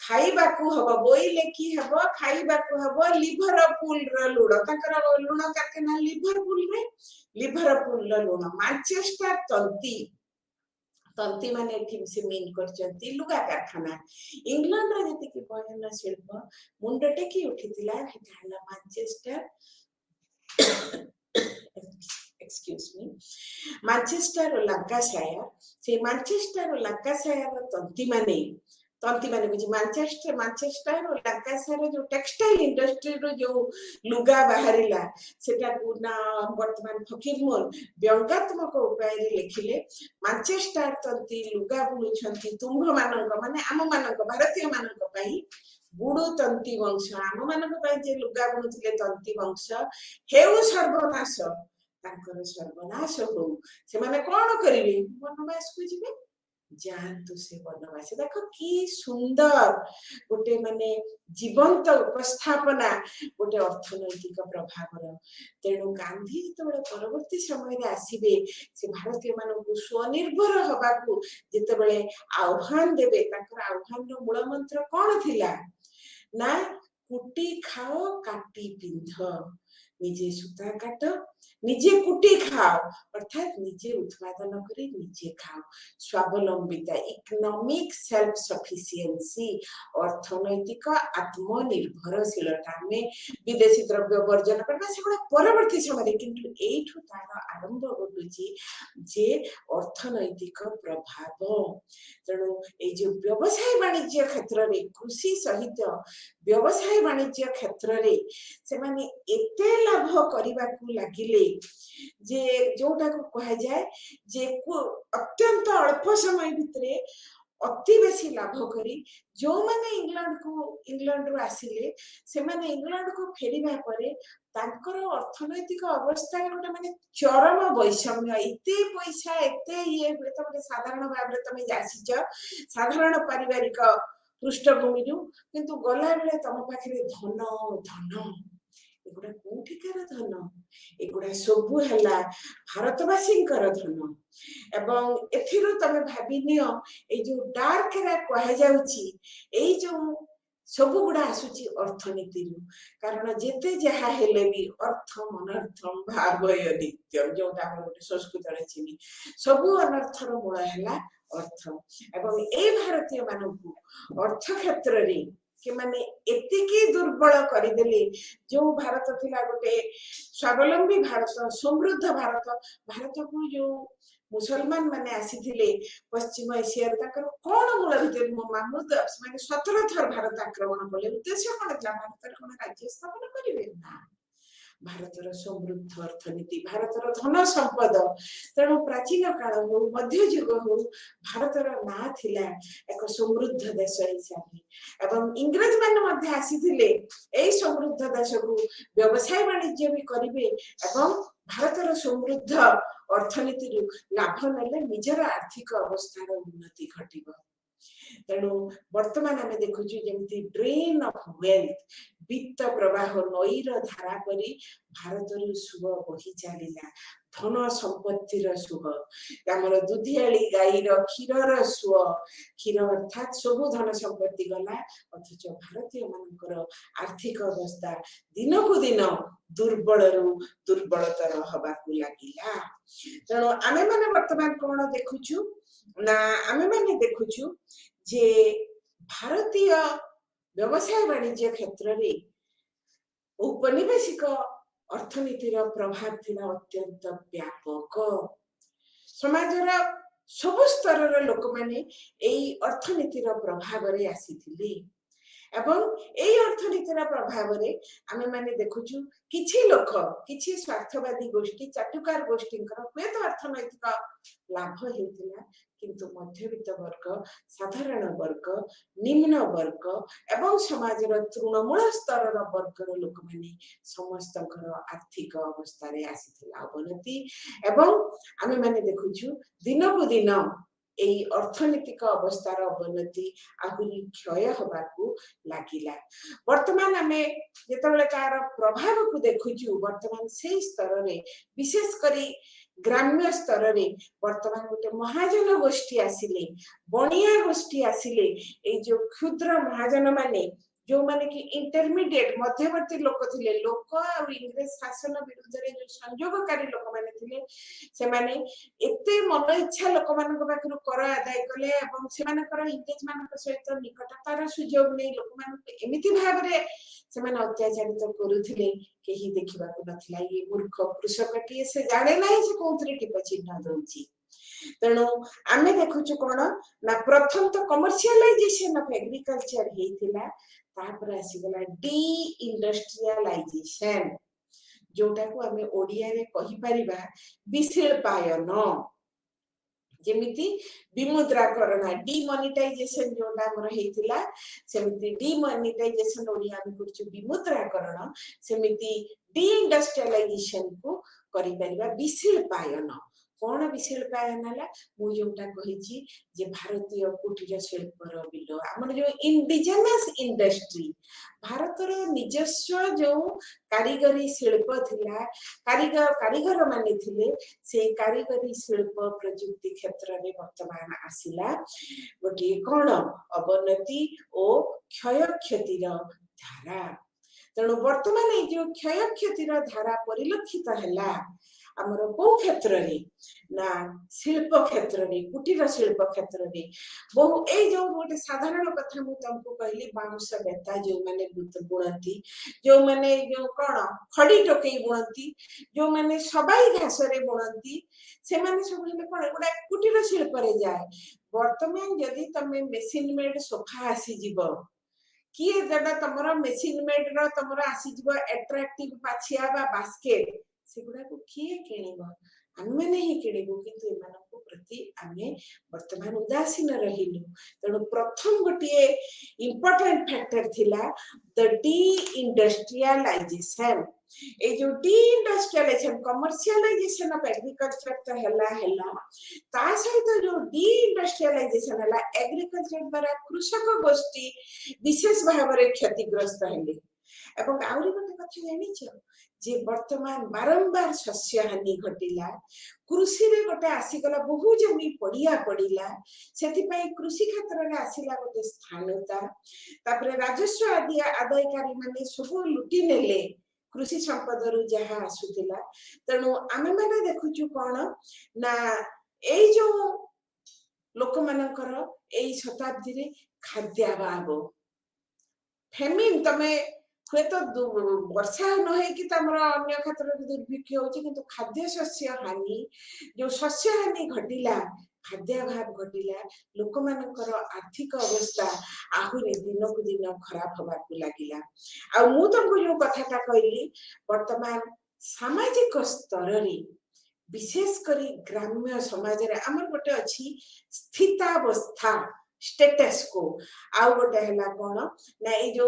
खाइबाकू हबो बोइले की हबो खाइबाकू हबो लिवरपूल रो लुण ताकर लुण कारखाना लिवरपूल रे लिवरपूल रो लुण मैनचेस्टर तंती तंती माने एठी से मीन करचंती लुगा कारखाना इंग्लैंड रे जति की बयन शिल्प मुंड टेकी उठितिला हेटा मैनचेस्टर excuse me मैनचेस्टर और लंकाशायर से मैनचेस्टर और लंकाशायर तंती माने बुझी मैनचेस्टर और लंकाशायर जो टेक्सटाइल इंडस्ट्री रो जो लुगा बाहरिला सेटा ना वर्तमान फकीरमोहन व्यंगात्मक उपाय रे लिखिले मैनचेस्टर तंती लुगा बुनुछंती तुम्भ मानक माने आम मानक भारतीय मानक पई बुडू तंती वंश आम मानक पई जे लुगा बुनुथिले तंती वंश हेउ सर्वनाश तांकर सर्वनाश हो से माने कोन करिवे वनवास को जिवे जानतु से वनवास देखो की सुंदर गोटे माने जीवंत उपस्थापना गोटे अर्थनैतिक प्रभाव तेणु गांधी जेतेबेले परवर्ती समय रे आसीबे से भारतीय मानकु स्वनिर्भर हबाकू जेतेबेले आह्वान देबे तांकर आह्वान रो मूल मंत्र कोन थिला ना कुटी खाओ काटी पिंध निजे सूता काट निजे कुटी खाओ अर्थात निजे उत्पादन करी निजे खाओ स्वावलंबिता इकोनॉमिक सेल्फ सफिशिएंसी अर्थनैतिक आत्मनिर्भरशीलता में विदेशी द्रव्य वर्जन करबा सेगुडा परवर्ती समय किंतु एठु तार आरंभ होतुची जे अर्थनैतिक प्रभाव तेणु ए जो व्यवसाय वाणिज्य क्षेत्र रे कृषि सहित व्यवसाय वाणिज्य क्षेत्र रे से माने एते लाभ करबा को लागिले जे जोटा को कहा जाए जे को अत्यंत अल्प समय भितरे अति बेसी लाभ करी जो माने इंग्लैंड रो आसिले से माने इंग्लैंड को फेरिबा परे तांकर अर्थनैतिक अवस्था गोटे माने चरम वैषम्य एते पैसा एते ये तो साधारण भाव तमे जासिच साधारण पारिवारिक पृष्ठभूमि किंतु गला बेले तम पाखरे धन धन एगुड़ा कोठिकार धन एगुड़ा सबु हला भारतवासींकर धन एवं एथिरु तमे भाबी नियो ए जो डार्क रा कहा जाउची ए जो सबु गुड़ा आसुची अर्थनीति कारण जेते जहा हेले भी अर्थम अनर्थम भावय नित्यम जोटा हम गोटे संस्कृत रे चिनी सबु अनर्थर मूल हला अर्थ एवं ए भारतीय मानकु अर्थ क्षेत्र रे कि माने एतिकी दुर्बल करदेले जो भारत थिला गोटे स्वावलंबी भारत समृद्ध भारत को जो मुसलमान माने आसीथिले पश्चिम एशिया ताकर कोन मूल भितर महमूद माने 17 थर भारत आक्रमण कले उद्देश्य कोन था भारत कोन राज्य स्थापना करिवे ना भारतर समृद्ध अर्थनीति भारतर धन संपद तेणु प्राचीन काल हो मध्ययुग हो भारतर ना थिला एक समृद्ध देश हिसाब एवं इंग्रज मान मध्य आसीथिले एई समृद्ध देश को व्यवसाय वाणिज्य भी करिवे एवं भारतर समृद्ध अर्थनीति लाभ नेले निजर आर्थिक अवस्थार उन्नति घटिबो तेणु वर्तमान आम देखु जमी ड्रेन ऑफ वेल्थ वित्त प्रवाह नईर धारा परी भारत सुह बही चलला धन संपत्तिर सुह आमर दुधियाली गाईर क्षीर सुह क्षीर अर्थात सबु धन संपत्ति गला अथच भारतीय मानकर आर्थिक अवस्था दिन को दिन दुर्बल दुर्बलतर हवाकू लगिला तेणु आमे माने वर्तमान कोन देखुछु ना आमे माने देखुछु जे भारतीय व्यवसाय वाणिज्य क्षेत्र रे औपनिवेशिक अर्थनीतिर प्रभाव थिला अत्यंत व्यापक समाजर सब स्तर लोक माने एई अर्थनीतिर प्रभाव रे आसीथिले एवं एई अर्थनीतिर प्रभाव रे आमे माने देखुछु किछि लोक किछि स्वार्थवादी गोष्ठी चाटुकार गोष्ठींकर हुएत अर्थनैतिक लाभ हेतिला किंतु मध्यवित्त वर्ग साधारण वर्ग निम्न वर्ग एवं समाजर तृणमूल स्तर वर्गर लोक माने समस्त आर्थिक अवस्था रे आसीथिला अवनति एवं आमे माने देखुछु दिन को दिन एई अर्थनैतिक अवस्थार अवनति आहुरी क्षय होबाकू लागिला वर्तमान आमे जेतबेले तार प्रभाव को देखुछु वर्तमान से स्तर रे विशेष करी ग्राम्य स्तर रे वर्तमान गोटे महाजन गोष्ठी आसिले बणिया गोष्ठी आसिले ए जो क्षुद्र महाजन माने जो माने कि इंटरमीडिएट मध्यवर्ती लोक थिले लोक और इंग्रेज शासन विरुद्ध रे जो संयोगकारी लोक माने थिले से माने एते मन इच्छा लोक मान को पाखरु कर आदाय कले एवं से मानकर इंग्रेज मान सहित निकटतार सुयोग नै लोक मान एमिति भाव रे से माने अत्याचारित करूथिले केही देखिबा को नथिला ये मूर्ख कृषकटिए से जाने नाही से कोथरे टिप चिन्ह दउची तेणु आमे देखुछु कोन ना प्रथम तो कमर्शियलाइजेशन ऑफ एग्रीकल्चर हेतिला तापर आसी गला डी इंडस्ट्रियलाइजेशन जोटा को आमे ओडिया रे कहि परिबा विशिल्पायन जेमिति विमुद्राकरण डिमोनेटाइजेशन जोटा हमर हेतिला सेमिति डिमोनेटाइजेशन ओडिया में कुछ विमुद्राकरण सेमिति डी इंडस्ट्रियलाइजेशन को करि परिबा विशिल्पायन कौन विशिल्पायन है मु जोटा कहिछि जे भारतीय कुटीर शिल्पर बिलो हमर जो इंडिजिनस इंडस्ट्री भारतर निजस्व जो कारीगरी शिल्प थिला कारीगर माने थिले से कारीगरी शिल्प प्रयुक्ति क्षेत्र में वर्तमान आसिला गोटे कौन अवनति ओ क्षय क्षतिर धारा तेणु वर्तमान जो क्षय क्षतिर धारा परिलक्षित है आमर को क्षेत्र रे ना शिल्प क्षेत्र रे कुटीर शिल्प क्षेत्र रे बहु ए जो गोटे साधारण कथा मु तुमको कहली बाउंस बेता जो माने बुणती जो माने जो कोन खड़ी टोकई बुणती जो माने सबाई घास रे बुणती से माने सब हेले कोन गोटे कुटीर शिल्प रे जाए वर्तमान यदि तमे मशीन मेड सोफा आसी जीवो किए जडा तमरो मशीन मेड रो तमरो आसी जीवो अट्रैक्टिव पाछिया बा बास्केट सेगुडा को किए किनिबो आमे नहीं किनिबो किंतु एमानको प्रति आमे वर्तमान उदासीन रहिलु तेणु प्रथम गोटे इंपोर्टेंट फैक्टर थिला द डी इंडस्ट्रियलाइजेशन ए जो deindustrialisation commercialisation of agriculture तो हला ता सहित जो डी इंडस्ट्रियलाइजेशन हला एग्रीकल्चर द्वारा कृषक गोष्ठी विशेष भाव रे क्षतिग्रस्त हेले एवं आउरी गोटे कथा जानिछ जे वर्तमान बारंबार शस्य हानि घटिला कृषि रे गोटे आसीगला बहु जमी पड़िया पड़िला सेति पई कृषि क्षेत्र रे आसीला गोटे स्थानता तापरे राजस्व आदि आदायकारी माने सब लुटी नेले कृषि संपद रु जहा आसुतिला तेणु आमे माने देखुछु कोन ना एई जो लोक मानकर एई शताब्दी रे खाद्याभाव फेमिन तमे हुए तो वर्षा न है कि तमरा अन्य क्षेत्र रे दुर्भिक्ष होची किंतु खाद्य शस्य हानि जो शस्य हानि घटिला खाद्याभाव घटिला लोक मानकर आर्थिक अवस्था आहुरी दिन को दिन खराब होबा को लागिला आ मु तुमको जो कथाटा कहली वर्तमान सामाजिक स्तर रे विशेष करी ग्राम्य समाज रे हमर गोटे अछि स्थितावस्था स्टेटस को आउ गोटे हला कोन ना ए जो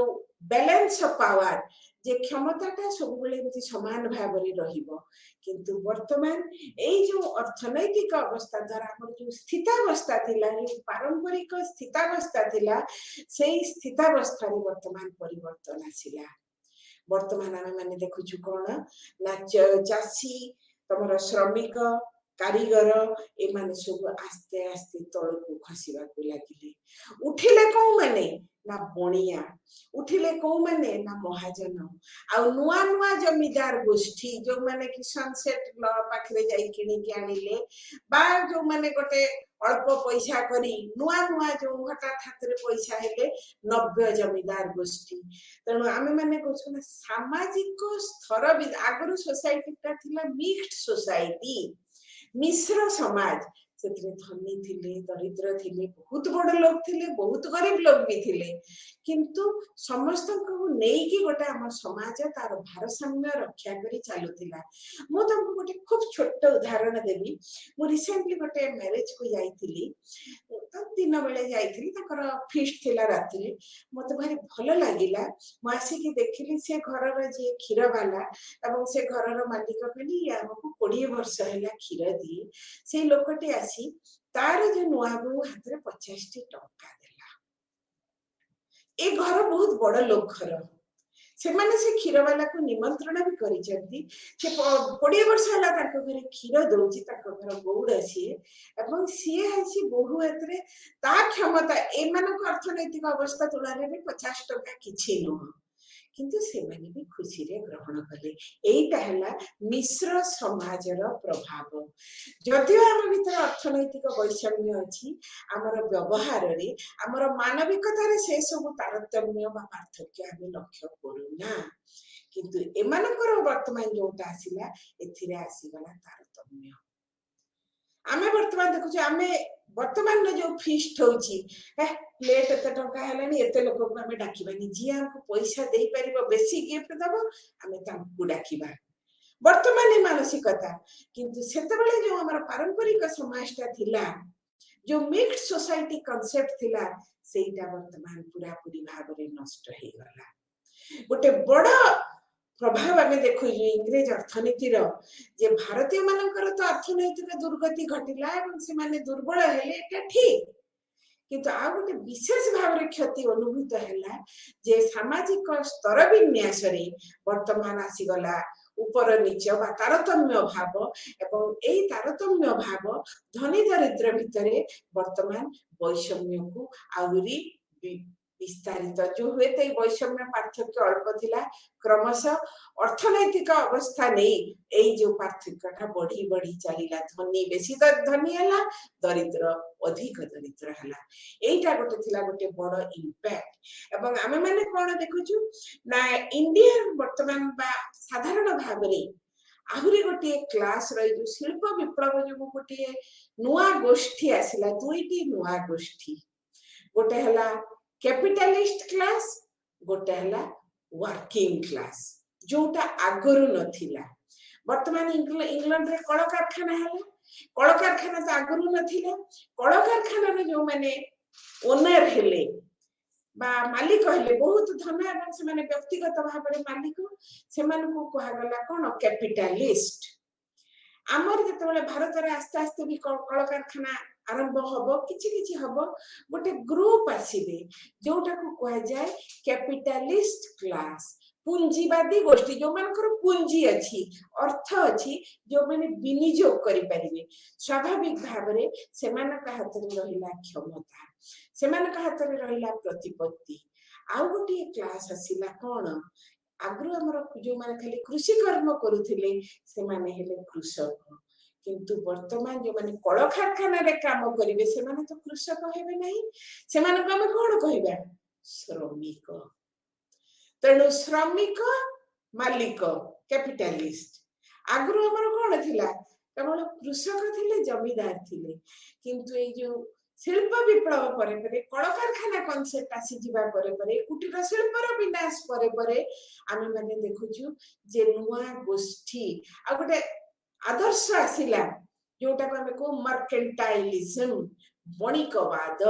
बैलेंस ऑफ पावर जे क्षमताटा सब बेले मिति समान भाव रे रहिबो किंतु वर्तमान ए जो अर्थनैतिक अवस्था द्वारा हमर जो स्थितावस्था थिला जो पारंपरिक स्थितावस्था थिला सेही स्थितावस्था रे वर्तमान परिवर्तन आसिला वर्तमान आमे माने देखुछु कोन ना चासी तमरो श्रमिक कारीगर ए माने सब आस्ते आस्ते तळ को खसिबा को लागिले उठिले को माने ना बणिया उठिले को माने ना महाजन आ नुआ नुआ जमीदार गोष्ठी जो माने कि सनसेट ल पाखरे जाई किनी के आनिले बा जो माने गोटे अल्प पैसा करी नुआ नुआ जो हठात हाथ रे पैसा हेले नव्य जमीदार गोष्ठी तेणु आमे माने कहछु ना सामाजिक स्तर आगरु सोसाइटी ता थिला मिक्स्ड सोसाइटी मिश्र समाज सेतरे धनी थिले दरिद्र थिले बहुत बड़ लोग थिले बहुत गरीब लोग भी थिले किंतु समस्त को नेई की गोटे हम समाज तार भारसाम्य रक्षा करी चालुतिला मो तुमको गोटे खूब छोट उदाहरण देबी मु रिसेंटली गोटे मैरिज को जाईथिली तो दिन बेले जाईथिली तकर फीस्ट थिला रात्रि मते भारी भलो लागिला मु आसी की देखिली से घर रे जे खीर वाला एवं से घर रो मालिक कहली हमको 20 वर्ष हैला खीर दी से लोकटे आसी तार जो नुआ बहू हाथ रे 50 टंका देला ए घर बहुत बड़ लोक घर से क्षीर वाला को निमंत्रण भी करिसेंती। से 20 वर्ष होला ताको घरे क्षीर दउची, ताको घर गौड़ सी हसी बहु एतरे ता क्षमता एमानक अर्थनैतिक अवस्था तुलना में 50 टका किछि नुह, किंतु से माने भी खुशी रे ग्रहण कले। एइटा हला मिश्र समाजर प्रभाव। जदियो आम भीतर अर्थनैतिक वैषम्य अछि, आमर व्यवहार रे आमर मानविकता रे से सब तारतम्य बा पार्थक्य आमे लक्ष्य करूना, किंतु एमानकर वर्तमान जोटा आसिला एथिरे आसीगला तारतम्य। आमे वर्तमान देखुचे, आमे वर्तमान जो फीस्ट होची प्लेट एते टका हेलानी, एते लोक को आमे डाकिबानी, जी हमको पैसा देई परिबो बेसी गिफ्ट दबो आमे तांकु डाकिबा, वर्तमान मानसिकता। किंतु सेतेबेले जो हमर पारंपरिक समाजटा थिला, जो मिक्स्ड सोसाइटी कांसेप्ट थिला, सेटा वर्तमान पूरा पूरी भाव रे नष्ट हे गला। गोटे बड़ प्रभाव आमे देखु इंग्रेज अर्थनीति रो, जे भारतीय मानकर तो अर्थनैतिक दुर्गति घटिला एवं से माने दुर्बल हेले, एटा ठीक, किंतु आ गोटे विशेष भाव रे क्षति अनुभूत हैला जे सामाजिक स्तर विन्यास रे वर्तमान आसीगला ऊपर नीच बा तारतम्य भाव, एवं एई तारतम्य भाव धनी दरिद्र भितरे वर्तमान वैषम्य को आउरी विस्तारित जो हुए तो वैषम्य पार्थक्य अल्प थिला, क्रमश अर्थनैतिक अवस्था नहीं एई जो पार्थक्यटा बढ़ी बढ़ी चलिला। धनी बेसी धनी हला, दरिद्र अधिक दरिद्र हला। एइटा गोटे थिला गोटे बड़ इम्पैक्ट। एवं आमे माने कोन देखुछु ना इंडिया वर्तमान बा साधारण भाव रे आहुरी गोटे क्लास रही, जो शिल्प विप्लव जो गोटे नुआ गोष्ठी आसिला, दुईटी नुआ गोष्ठी, गोटे हला कैपिटलिस्ट क्लास, गोटे हला वर्किंग क्लास, जोटा आगरु नथिला। वर्तमान इंग्लैंड रे कल कारखाना हला, कल कारखाना तो आगरु नथिला। कल कारखाना रे जो माने ओनर हेले बा मालिक हेले बहुत धन एवं से माने व्यक्तिगत भाव रे मालिक, से माने को कहा गला कोन कैपिटलिस्ट। आमर जेतेबेले भारत रे आस्ते आस्ते भी कल कारखाना आरंभ हबो, किछि किछि हबो, गोटे ग्रुप आसीबे जोटा को कहा जाय कैपिटलिस्ट क्लास, पूंजीवादी गोष्ठी, जो मानकर पूंजी अछि, अर्थ अछि, जो माने विनियोग करि परिबे। स्वाभाविक भाव रे सेमानक हाथ रे रहिला क्षमता, सेमानक हाथ रे रहिला प्रतिपत्ति। आउ गोटे क्लास आसीला कोन, आगु हमर जो माने खाली कृषि कर्म करूथिले से माने हेले कृषक, किंतु वर्तमान जो माने कल कारखाना रे काम करिवे से माने तो कृषक हेबे नहीं, से माने हम कोन कहिबा श्रमिक। तेणु श्रमिक मालिक कैपिटलिस्ट। आगु हमर कोन थिला, केवल कृषक थिले, जमीदार थिले, किंतु ए जो शिल्प विप्लव परे परे कल कारखाना कॉन्सेप्ट आसी जीवा परे परे कुटीर शिल्पर विनाश परे परे आमे माने देखुछु जे नुआ गोष्ठी आ गोटे आदर्श आसिला, जोटा को आमे को मर्केंटाइलिज्म, बणिकवाद।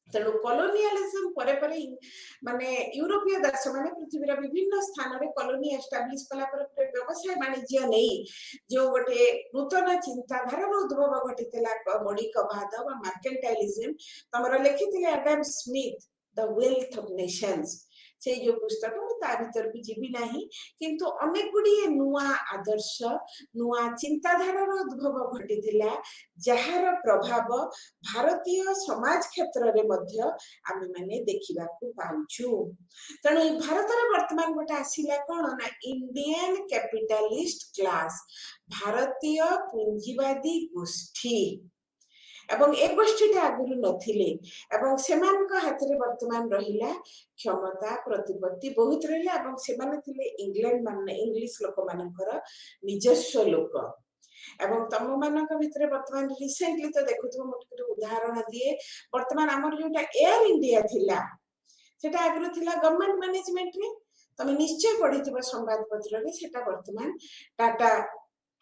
तेणु कॉलोनियलिज्म परे परे माने यूरोपीय देश माने पृथ्वी विभिन्न स्थान रे कॉलोनी एस्टाब्लिश कला पर व्यवसाय वाणिज्य नहीं जो गोटे नूतन चिंताधारा उद्भव घटितला बणिकवाद बा मर्केंटाइलिज्म। तमरा लिखिथिले Adam Smith the wealth of nations, से जो पुस्तक ता भीतर भी जीवी नहीं, किंतु अनेक गुडी नुआ आदर्श नुआ चिंताधारा उद्भव घटिथिला, जहार प्रभाव भारतीय समाज क्षेत्र रे मध्य आमे माने देखिबा को पाउछु। तणु भारत रे वर्तमान गोटे आसिला कोन ना इंडियन कैपिटलिस्ट क्लास, भारतीय पूंजीवादी गोष्ठी, एवं एक गोष्ठीटा आगुरु नथिले, एवं सेमानक हाथ रे वर्तमान रहिला क्षमता प्रतिपत्ति बहुत रहिला, एवं सेमाने थिले इंग्लैंड माने इंग्लिश लोक मानकर निजस्व लोक। एवं तम मानक भितरे वर्तमान रिसेंटली तो देखुथु मोटे उदाहरण दिए, वर्तमान हमर जोटा एयर इंडिया थिला सेटा आगुरु थिला गवर्नमेंट मैनेजमेंट रे, तमे निश्चय पढिथिबो संवाद पत्र रे, सेटा वर्तमान टाटा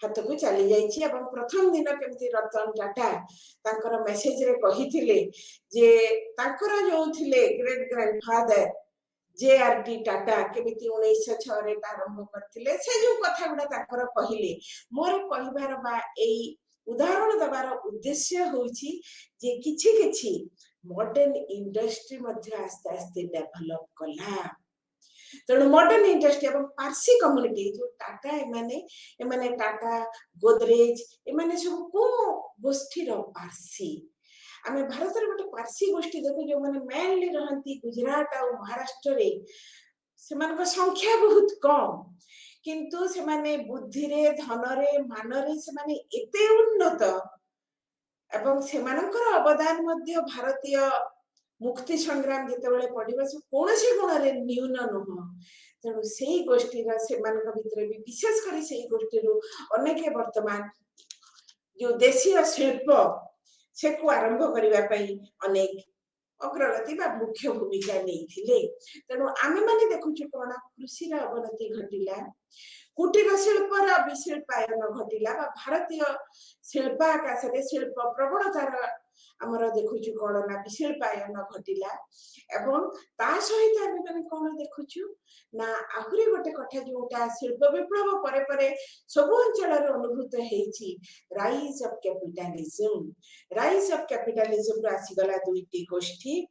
हाथ को चली जाइछि। एवं प्रथम दिन केमती रतन टाटा तांकर मेसेज रे कहिथिले जे तांकर जो थिले ग्रेट ग्रैंडफादर जेआरडी टाटा केमिति 1906 रे आरंभ करथिले, से जो कथा गुडा तांकर कहिले, मोर कहिबार बा एई उदाहरण दबार उद्देश्य होछि जे किछि किछि मॉडर्न इंडस्ट्री मध्ये आस्ते आस्ते डेवलप कला। तेणु मॉडर्न इंडस्ट्री और पारसी कम्युनिटी जो टाटा एमाने टाटा गोदरेज एमाने सब को गोष्ठी रो पारसी आमे भारत रे गोटे पारसी गोष्ठी देखो जो माने मेनली रहंती गुजरात और महाराष्ट्र रे सेमानक संख्या बहुत कम किंतु से माने बुद्धि रे धन रे मान रे से माने एते उन्नत एवं सेमानकर अवदान मध्य भारतीय मुक्ति संग्राम जितेबाला पढ़ा से कौन गुण रे न्यून नुह तेणु से गोष्ठी भितर भी विशेषकर से गोष्ठी अनेक वर्तमान जो देशीय शिल्प से को आरंभ करने अनेक अग्रगति मुख्य भूमिका नहीं तेणु आम मैंने देखु कौन कृषि अवनति घटिला कुटीर शिल्पर विशिल्पायन घटिला भारतीय शिल्पाकाश शिल्प प्रवणतार आमर देखुचु कौन ना विशिल्पायन घटिला एवं ता सहित आम मैंने कौन देखुचु ना आहुरी गोटे कथा जोटा शिल्प विप्लव परे परे सब अंचल अनुभूत होइछि राइज ऑफ कैपिटलिज्म आसीगला दुईटी गोष्ठी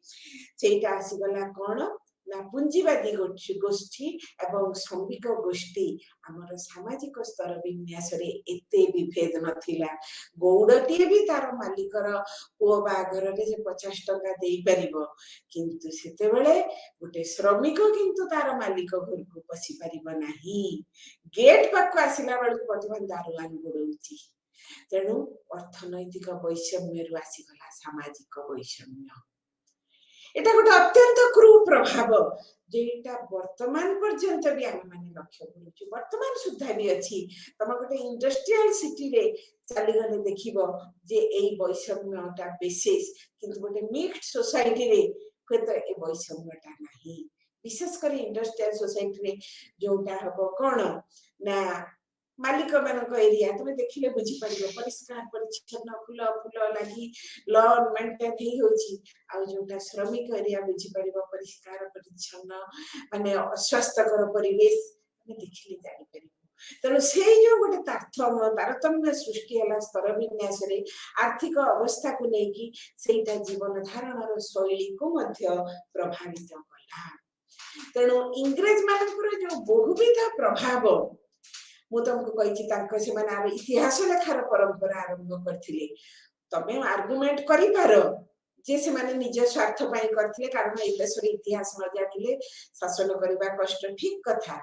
सेटा आसीगला कौन ना पुंजीवादी गोष्ठी एवं श्रमिक गोष्ठी आमर सामाजिक स्तर विन्यास रे एते विभेद नथिला गौड़टी भी तार मालिकर पुओ बागर रे 50 टका देई परिबो किंतु सेते बेले गोटे श्रमिक किंतु तार मालिक घर को पसी परिबो नाही गेट पाक आसिला बेल वर्तमान दारुआन गुडौची तेणु अर्थनैतिक वैषम्य रु आसीगला सामाजिक वैषम्य एटा गोटे अत्यंत क्रू प्रभाव जेटा वर्तमान पर्यंत भी आम माने लक्ष्य करूछु वर्तमान सुधा भी अछि तम गोटे इंडस्ट्रियल सिटी रे चली गले देखिबो जे एई वैषम्यटा विशेष किंतु गोटे मिक्स्ड सोसाइटी रे फेत ए वैषम्यटा नाही विशेष कर इंडस्ट्रियल सोसाइटी रे जोटा हबो कोन ना मालिक मानक एरिया तुम देखिले बुझी परिबो परिष्कार परिच्छन्न फूल फूल लागि लॉन मेंटेन ही होची आ जोटा श्रमिक एरिया बुझी परिबो परिष्कार परिच्छन्न माने अस्वास्थ्यकर परिवेश में देखिले जानि परिबो तेणु से जो गोटे तारतम्य सृष्टि हला स्तर विन्यास रे आर्थिक अवस्था को लेकी सेटा जीवन धारणर शैली को मध्य प्रभावित कला तेणु इंग्रेज मानकर जो बहुविध प्रभाव मु तुमको कही से इतिहास लेखार परंपरा आरंभ करथिले तमे आर्गुमेंट करि पारो जे से माने निज स्वार्थ पाई करथिले कारण ए देशर इतिहास न जानिले शासन करबा कष्ट ठीक कथा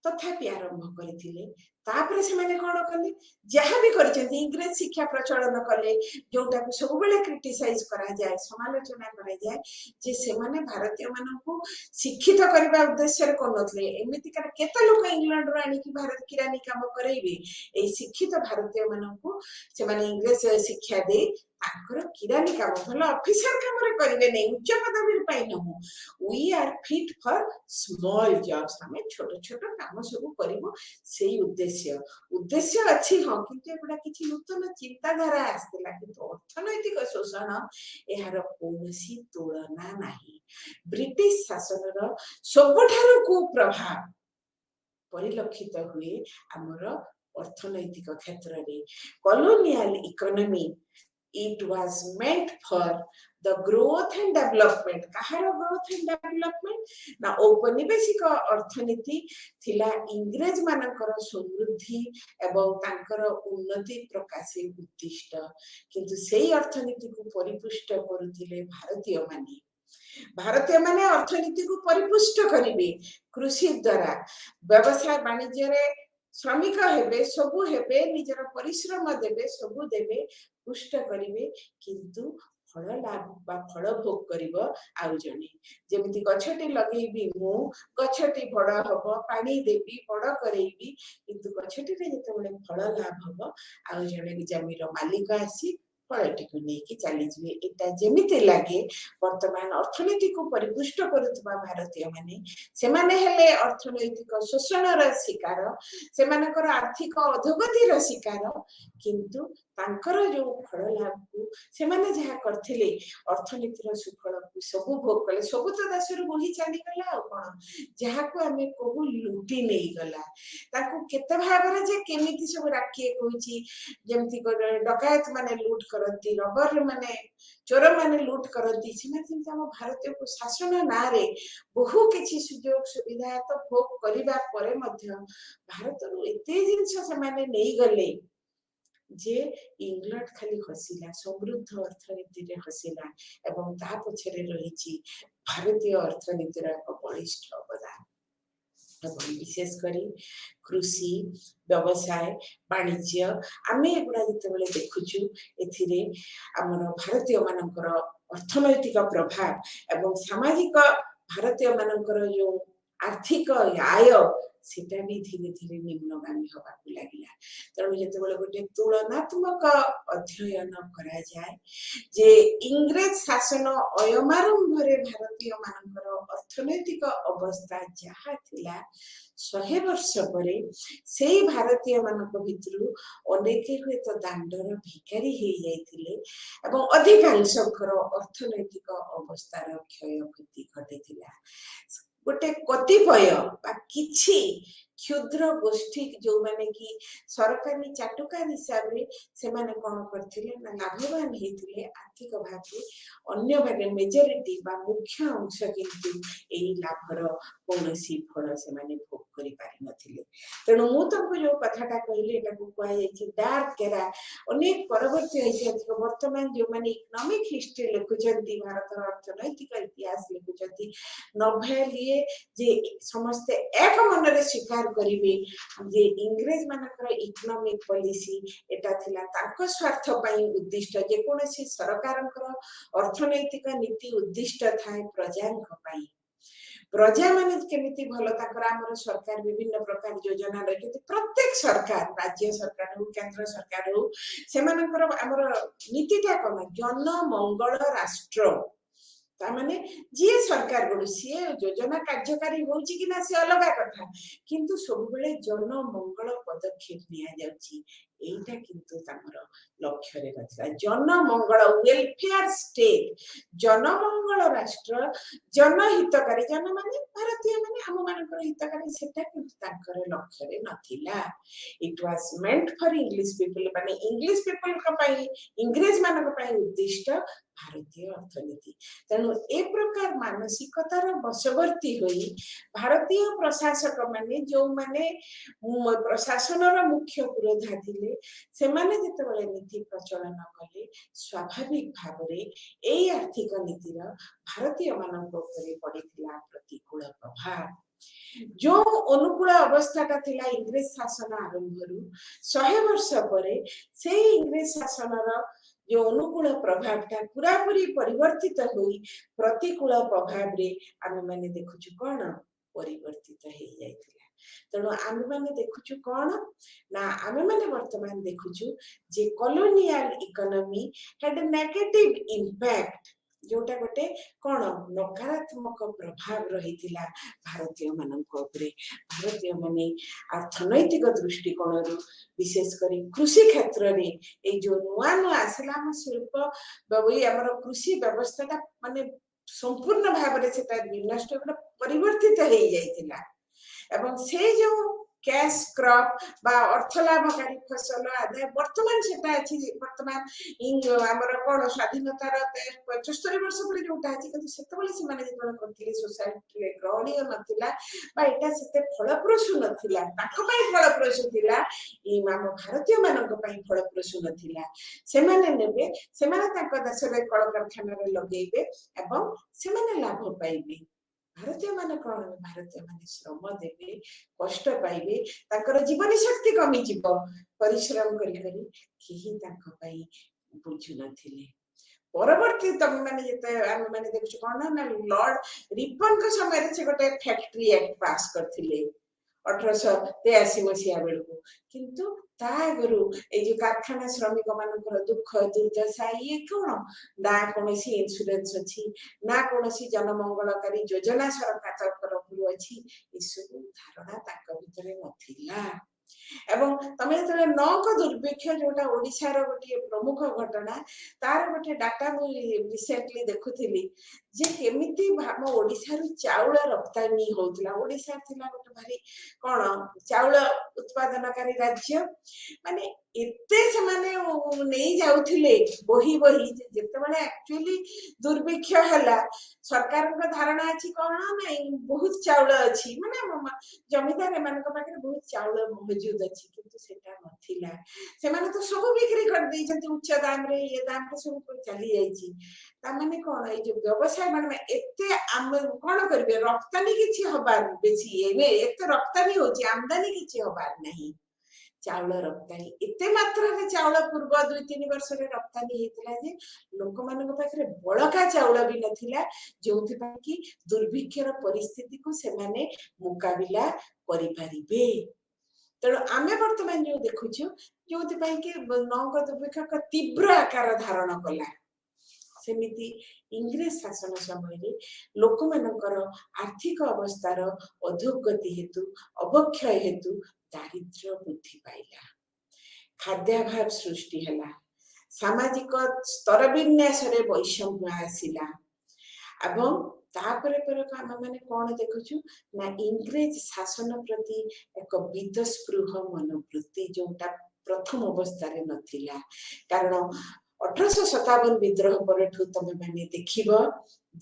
तथापि आरंभ करथिले तापर से माने कोन कले जहा भी करछथि इंग्रेज शिक्षा प्रचलन कले जोटा को सब बेले क्रिटिसाइज करा जाय समालोचना करा जाय जे से माने भारतीय मानन को शिक्षित करबा उद्देश्य रे कोनथले एमिति कर केते लोक इंग्लैंड रो आनी कि भारत किरानी काम करैबे ए शिक्षित भारतीय मानन को से माने इंग्रेज शिक्षा दे आकर किरानी काम भल ऑफिसर काम रे करिवे नै उच्च पदवी पाई नहु we are fit for small jobs हमें छोटो छोटो काम सब करिवो सेही उद्देश्य अच्छी हाँ किंतु एगुड़ा किसी नूतन चिंताधारा आसला किंतु अर्थनैतिक शोषण यार कौनसी तुलना नहीं ब्रिटिश शासन सबठारु कुप्रभाव परिलक्षित हुए आमर अर्थनैतिक क्षेत्र रे colonial economy it was meant for the growth and development Kahar growth and development ना औपनिवेशिक अर्थनीति थिला इंग्रेज मानकर समृद्धि एवं तांकर उन्नति प्रकाशे उद्दिष्ट किंतु सेही अर्थनीति को परिपुष्ट करुथिले भारतीय माने अर्थनीति को परिपुष्ट करिवे कृषि द्वारा व्यवसाय वाणिज्य रे श्रमिक हेबे सबु हेबे निजर परिश्रम देबे सबु देबे पुष्ट करिवे किंतु फल लाभ बा फल भोग करिवो आउ जने जेमिति गछटी लगेबी मु गछटी बड़ हबो पानी देबी बड़ करैबी किंतु गछटी रे जतबेले फल लाभ हबो आउ जने जमीर मालिक आसी फलटी को लेकी चली जीवे एटा जेमिति लागे वर्तमान अर्थनीति को परिपुष्ट करुवा भारतीय माने सेमाने हेले अर्थनैतिक शोषणर शिकार सेमानकर आर्थिक अधोगतिर शिकार किंतु तांकर जो फल लाभ को सेमाने जहा करथिले अर्थनीतिर सुफल को सब भोग कले सब तो देशर बोही चली गला आ कोन जहा को हमें कहू लूटी नहीं गला ताको केते भाबरे जे केमिति सब राखिए कहूची जेमति डकायत माने लूट करती रबर माने चोर माने लूट करती भारतीय को शासन ना रे बहु किछि सुजोग सुविधा तो भोग करिबा परे मध्य भारत रु एते जिंस से माने नहीं गले जे इंग्लैंड खाली हसिला समृद्ध अर्थनीति रे हसिला एवं ता पछरे रहिछि भारतीय अर्थनीतिर एक बलिष्ठ अवदान एवं विशेष करी कृषि व्यवसाय वाणिज्य आमे एगुड़ा जिते देखुचु एथिरे आमर भारतीय मानकर अर्थनैतिक प्रभाव एवं सामाजिक भारतीय मानकर जो आर्थिक आय सेटा भी धीरे धीरे निम्नगामी हवा लगिला तेणु जिते गोटे तुलनात्मक अध्ययन करा जाए जे इंग्रेज शासन अयमारंभ भारतीय मानकर अर्थनैतिक अवस्था जहाँ थिला 100 वर्ष परे से भारतीय मानक भितरु अनेक हुए तो दांडर भिकारी हो जाइथिले एवं अधिकांशकर अर्थनैतिक अवस्थार क्षय क्षति घटिथिला गोटे कतिपय किछि क्षुद्र गोष्ठी जो माने कि सरकारी चाटुका हिसाब रे से माने कोन करथिले ना लाभवान हेतिले आर्थिक भागे अन्य भागे मेजॉरिटी बा मुख्य अंश किंतु एई लाभर कोनोसी फल से माने भोग करि पारि नथिले तेणु मु तुमको जो कथाटा कहले एटा को कहै छै डार्क केरा अनेक परवर्ती ऐतिहासिक वर्तमान जो माने इकोनॉमिक हिस्ट्री लिखुचंती भारत अर्थनैतिक इतिहास लिखुचंती नभेलिए जे समस्त एक मन रे स्वीकार करिवे जे इंग्रेज मानकर इकोनॉमिक पॉलिसी एटा थिला ताको स्वार्थ पई उद्दिष्ट जे कोनोसी सरकारकर अर्थनैतिक नीति उद्दिष्ट थाए प्रजांक पई प्रजा माने केमिति भलो ताकर हमर सरकार विभिन्न प्रकार योजना रखिते प्रत्येक सरकार राज्य सरकार हो केंद्र सरकार हो से मानकर हमर नीतिटा कोन जन मंगल राष्ट्र तामाने जे सरकार गुड सी योजना कार्यकारी होउची कि ना से अलग कथा किंतु सब बेले जन मंगल पदक्षेप निया जाउची एटा किंतु तमरो लक्ष्य रे रखला जन मंगल वेलफेयर स्टेट जन मंगल राष्ट्र जन हितकारी जन माने भारतीय माने हम मानकर हितकारी सेटा किंतु ताकर लक्ष्य रे नथिला it was meant for English people माने इंग्लिश पीपल का पई इंग्रेज मानक पई उद्दिष्ट भारतीय अर्थनीति तेणु ए प्रकार मानसिकतार वशवर्ती होई भारतीय प्रशासक माने जो माने प्रशासनर मुख्य पुरोधा थिले से माने जेतेबेले नीति प्रचलन कले स्वाभाविक भाबरे एई आर्थिक नीतिर भारतीय मानक उपरे पड़िथिला प्रतिकूल प्रभाव जो अनुकूल अवस्था थिला इंग्रेज शासन आरंभरू 100 वर्ष परे से इंग्रेज शासनर जो अनुकूल प्रभाव टा पूरा पूरी परिवर्तित होई प्रतिकूल प्रभाव रे आमे माने देखुछु कोन परिवर्तित हे जाइथिला तेणु आमे माने देखुछु कोन ना आमे माने वर्तमान देखुछु जे colonial economy had negative impact जोटा गोटे कोन नकारात्मक प्रभाव रहिथिला भारतीय मानक उपरे भारतीय माने अर्थनैतिक दृष्टिकोण रु विशेष करी कृषि क्षेत्र रे ए जो नुआ नुआ आसला शिल्प बबई हमर कृषि व्यवस्था माने संपूर्ण भाव रे सेटा विनष्ट परिवर्तित हो जाइतिला एवं से जो कैश क्रॉप बा अर्थ लाभकारी फसल आदाय वर्तमान सेटा अछि वर्तमान हमर कोन स्वाधीनता र 75 वर्ष पर जोटा अछि किंतु सेतबले से माने जेतबले करथिले सोसाइटी रे ग्रहणीय नथिला बा एटा सेते फलप्रसू नथिला ताको पई फलप्रसू थिला ई माम भारतीय मानक पई फलप्रसू नथिला से माने नेबे से माने ताको देश रे कल कारखाना रे लगेइबे एवं से माने लाभ पाइबे भारतीय माने कोन भारतीय माने श्रम देबे कष्ट पाइबे ताकर जीवन शक्ति कमी जीव परिश्रम करी करी केही ताको पई बुझु नथिले परवर्ती तम माने जेते हम माने देखछु कोन ना लॉर्ड रिपन के समय रे से गोटे फैक्ट्री एक्ट पास करथिले 1883 मसिया बेलको किंतु तागरु ए जो कारखाना श्रमिक मानकर दुख दुर्दशा ये कोन ना कोनसी इंश्योरेंस अछि ना कोनसी जनमंगलकारी योजना सरकार तरफ अछि ई सब धारणा ताक भितरे नथिला एवं तमे जतले नौक दुर्भिक्ष जोटा ओडिशार गोटे प्रमुख घटना तार गोटे डाटा मु रिसेंटली देखुथिली जे केमिति हम ओडिशा रु चाउल रप्तानी होतला ओडिशा थिला गोटे भारी कोन चाउल उत्पादनकारी राज्य माने एते से माने नहीं जाउथिले बही बही जेते माने एक्चुअली दुर्भिक्ष हला सरकार को धारणा अछि कोन नहीं बहुत चाउल अछि माने जमीदार एमानक पाखे बहुत चाउल मौजूद अछि किंतु सेटा नथिला से माने तो सब बिक्री कर दै छथि उच्च दाम रे ये दाम के सब चली जाईची ता माने कोन ए जो व्यवसाय माने एते हम कोन करबे रप्तानी किछि हबार बेसी एमे एते रप्तानी होची आमदानी किछि हबार नहीं चाउल रप्तानी एते मात्रा रे चाउल पूर्व 2-3 वर्ष रे रप्तानी हेतला जे लोक मानक पाखरे बळका चाउल भी नथिला जोथि पा कि दुर्भिक्षर परिस्थिति को से माने मुकाबिला करि परिबे तेणु आमे वर्तमान जो देखुछु जोथि पा कि नौक दुर्भिक्ष का तीव्र आकार धारण कला सेमिति इंग्रेज शासन समय लोक मानकर आर्थिक अवस्थार अधोगति हेतु अवक्षय हेतु दारिद्र्य वृद्धि पाइला खाद्याभाव सृष्टि हला सामाजिक स्तर विन्यास रे वैषम्य आसिला एवं तापरे पर हम माने कोन देखुछु ना इंग्रेज शासन प्रति एक विद्वेषपूर्ण मनोवृत्ति जोटा प्रथम अवस्था रे नथिला कारण 1857 विद्रोह पर तुम मैंने देखिब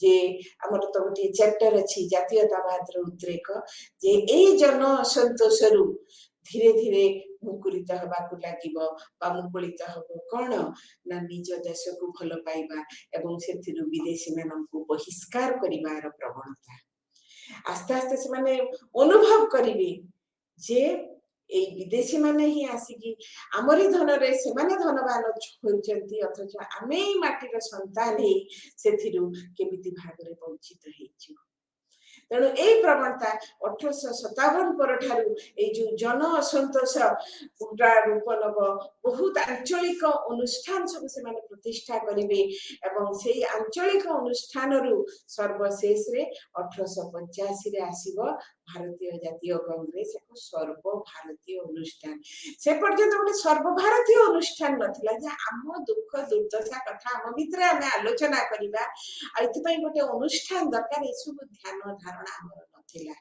जे हमर तो गोटे चैप्टर अछि जातीयतावाद रो उद्रेक जे ए जन असंतोष रु धीरे धीरे मुकुलित हबाकू लागिबो बा मुकुलित हबो कोन ना निज देश को भल पाइबा एवं सेथिरु विदेशी माननकू बहिष्कार करिवार प्रवणता आस्ते आस्ते से माने अनुभव करिवे जे ए विदेशी माने ही आसिकी आमरी धन रे से माने धनवान होचंती अथच आमे माटीर संतान हे सेथिरु केमिति भागरे वंचित हेछु तेणु ए प्रवणता 1857 पर ठारू ए जो जन असंतोष पूरा रूप नब बहुत आंचलिक अनुष्ठान सब से माने प्रतिष्ठा करिवे एवं सेही आंचलिक अनुष्ठान रु सर्वशेष रे 1885 रे आसीबो भारतीय जातीय कांग्रेस एक सर्व भारतीय अनुष्ठान से पर्यंत गोटे सर्व भारतीय अनुष्ठान नथिला जे आम दुख दुर्दशा कथा आम भितरे हमें आलोचना करिबा आ इति पई गोटे अनुष्ठान दरकार ए सब ध्यान धारणा हमर नथिला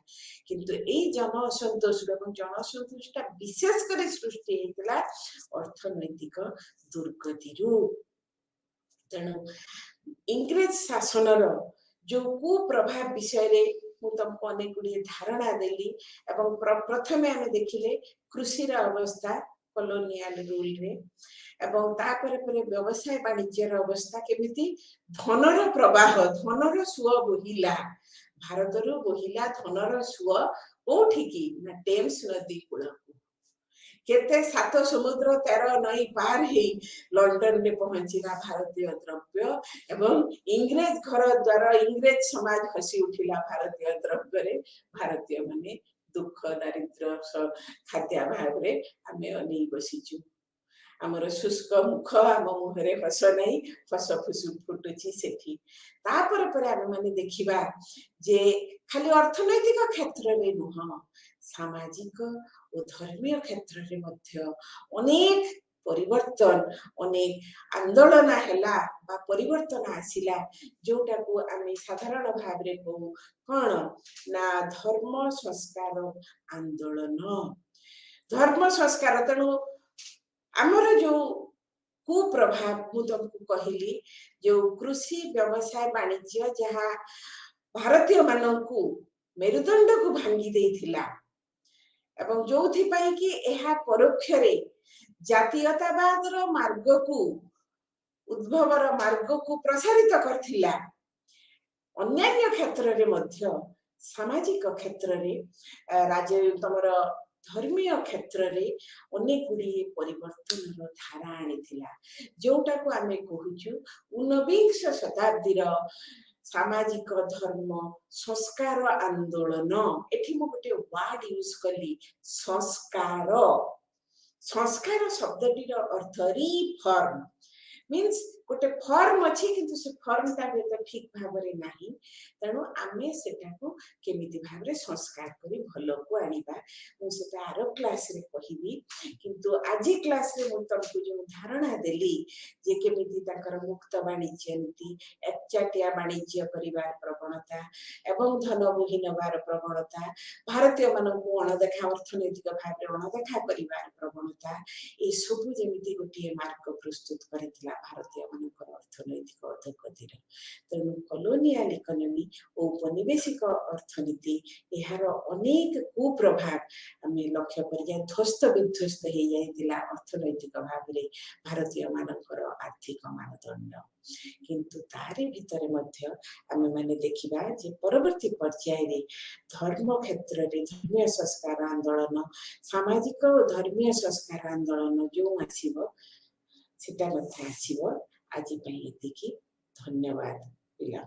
किंतु ए जन असंतोष एवं जन असंतोषटा विशेष करे सृष्टि हेतला अर्थनैतिक दुर्गति रु तेणु इंग्रेज शासनर जो कुप्रभाव विषय रे मु तुमको अनेक गुड़िए धारणा देली एवं प्रथमे आमे देखिले कृषि अवस्था कॉलोनियल रूल रे एवं तापर पर व्यवसाय वाणिज्य अवस्था केमिति धनर प्रवाह धनर सुଅ बोहिला भारत रु बोहिला धनर सुଅ कोठी की ना टेम्स नदी कूल केते 7 समुद्र 13 नई पार हे लंडन में पहुंचीला भारतीय द्रव्य एवं इंग्रेज घर द्वारा इंग्रेज समाज हसी उठिला भारतीय द्रव्य रे भारतीय माने दुख दारिद्र खाद्याभाव रे आमे अनै बसिचु हमर शुष्क मुख आम मुहरे हस नहीं हस फुसु फुटुची सेठी तापर पर आमे माने देखिबा जे खाली अर्थनैतिक क्षेत्र रे नुह सामाजिक और धर्मीय क्षेत्र रे मध्य अनेक परिवर्तन अनेक आंदोलन हैला बा परिवर्तन आसिला जोटा को आमे साधारण भाव रे को कोन ना धर्म संस्कार आंदोलन धर्म संस्कार तनु हमर जो कुप्रभाव मु तुमको कहली जो कृषि व्यवसाय वाणिज्य जहाँ भारतीय माननकू मेरुदंड को भांगी देथिला एवं जोथि पई कि एहा परोक्ष रे जातीयतावाद रो मार्ग को उद्भवर मार्ग को प्रसारित करथिला अन्य क्षेत्र रे मध्य सामाजिक क्षेत्र रे राज्य तमर धर्मीय क्षेत्र रे अनेक गुड़ी परिवर्तन धारा आनीथिला जोटा को आमे कहूछु 19 शताब्दी रो सामाजिक धर्म संस्कार आंदोलन एठी मो गोटे वर्ड यूज कली संस्कार संस्कार शब्दटीर अर्थ रिफॉर्म मीन्स गोटे फॉर्म अच्छी किंतु से फॉर्म ता ठीक भाव में नहीं तेणु आमे सेटा को केमिति भाव में संस्कार करी भलो को आनिबा मु सेटा आरो क्लास रे कहिबी किंतु आजी क्लास रे मु तुमको जो धारणा देली जे केमिति ताकर मुक्त वाणिज्य नीति एकचाटिया वाणिज्य करिवार प्रवणता एवं धन बोही नबार प्रवणता भारतीय मानक अणदेखा अर्थनैतिक भाव में अणदेखा करिवार प्रवणता ए सब जेमिति गोटे मार्ग प्रस्तुत करथिला भारतीय मानकर अर्थनैतिक अधोगतिर तेणु कॉलोनियल इकोनॉमी और उपनिवेशिक अर्थनीति यार अनेक कुप्रभाव आम लक्ष्य कर ध्वस्त विध्वस्त हो जाइतिला अर्थनैतिक भाव में भारतीय मानकर आर्थिक मानदंड किंतु तारी भितर मध्य आम माने देखिबा जे परवर्ती पर्याय रे धर्म क्षेत्र रे धर्मीय संस्कार आंदोलन सामाजिक और धर्मीय संस्कार आंदोलन जो आसीबो सेटा मध्य आसीबो आज पई एतिकी धन्यवाद पिला।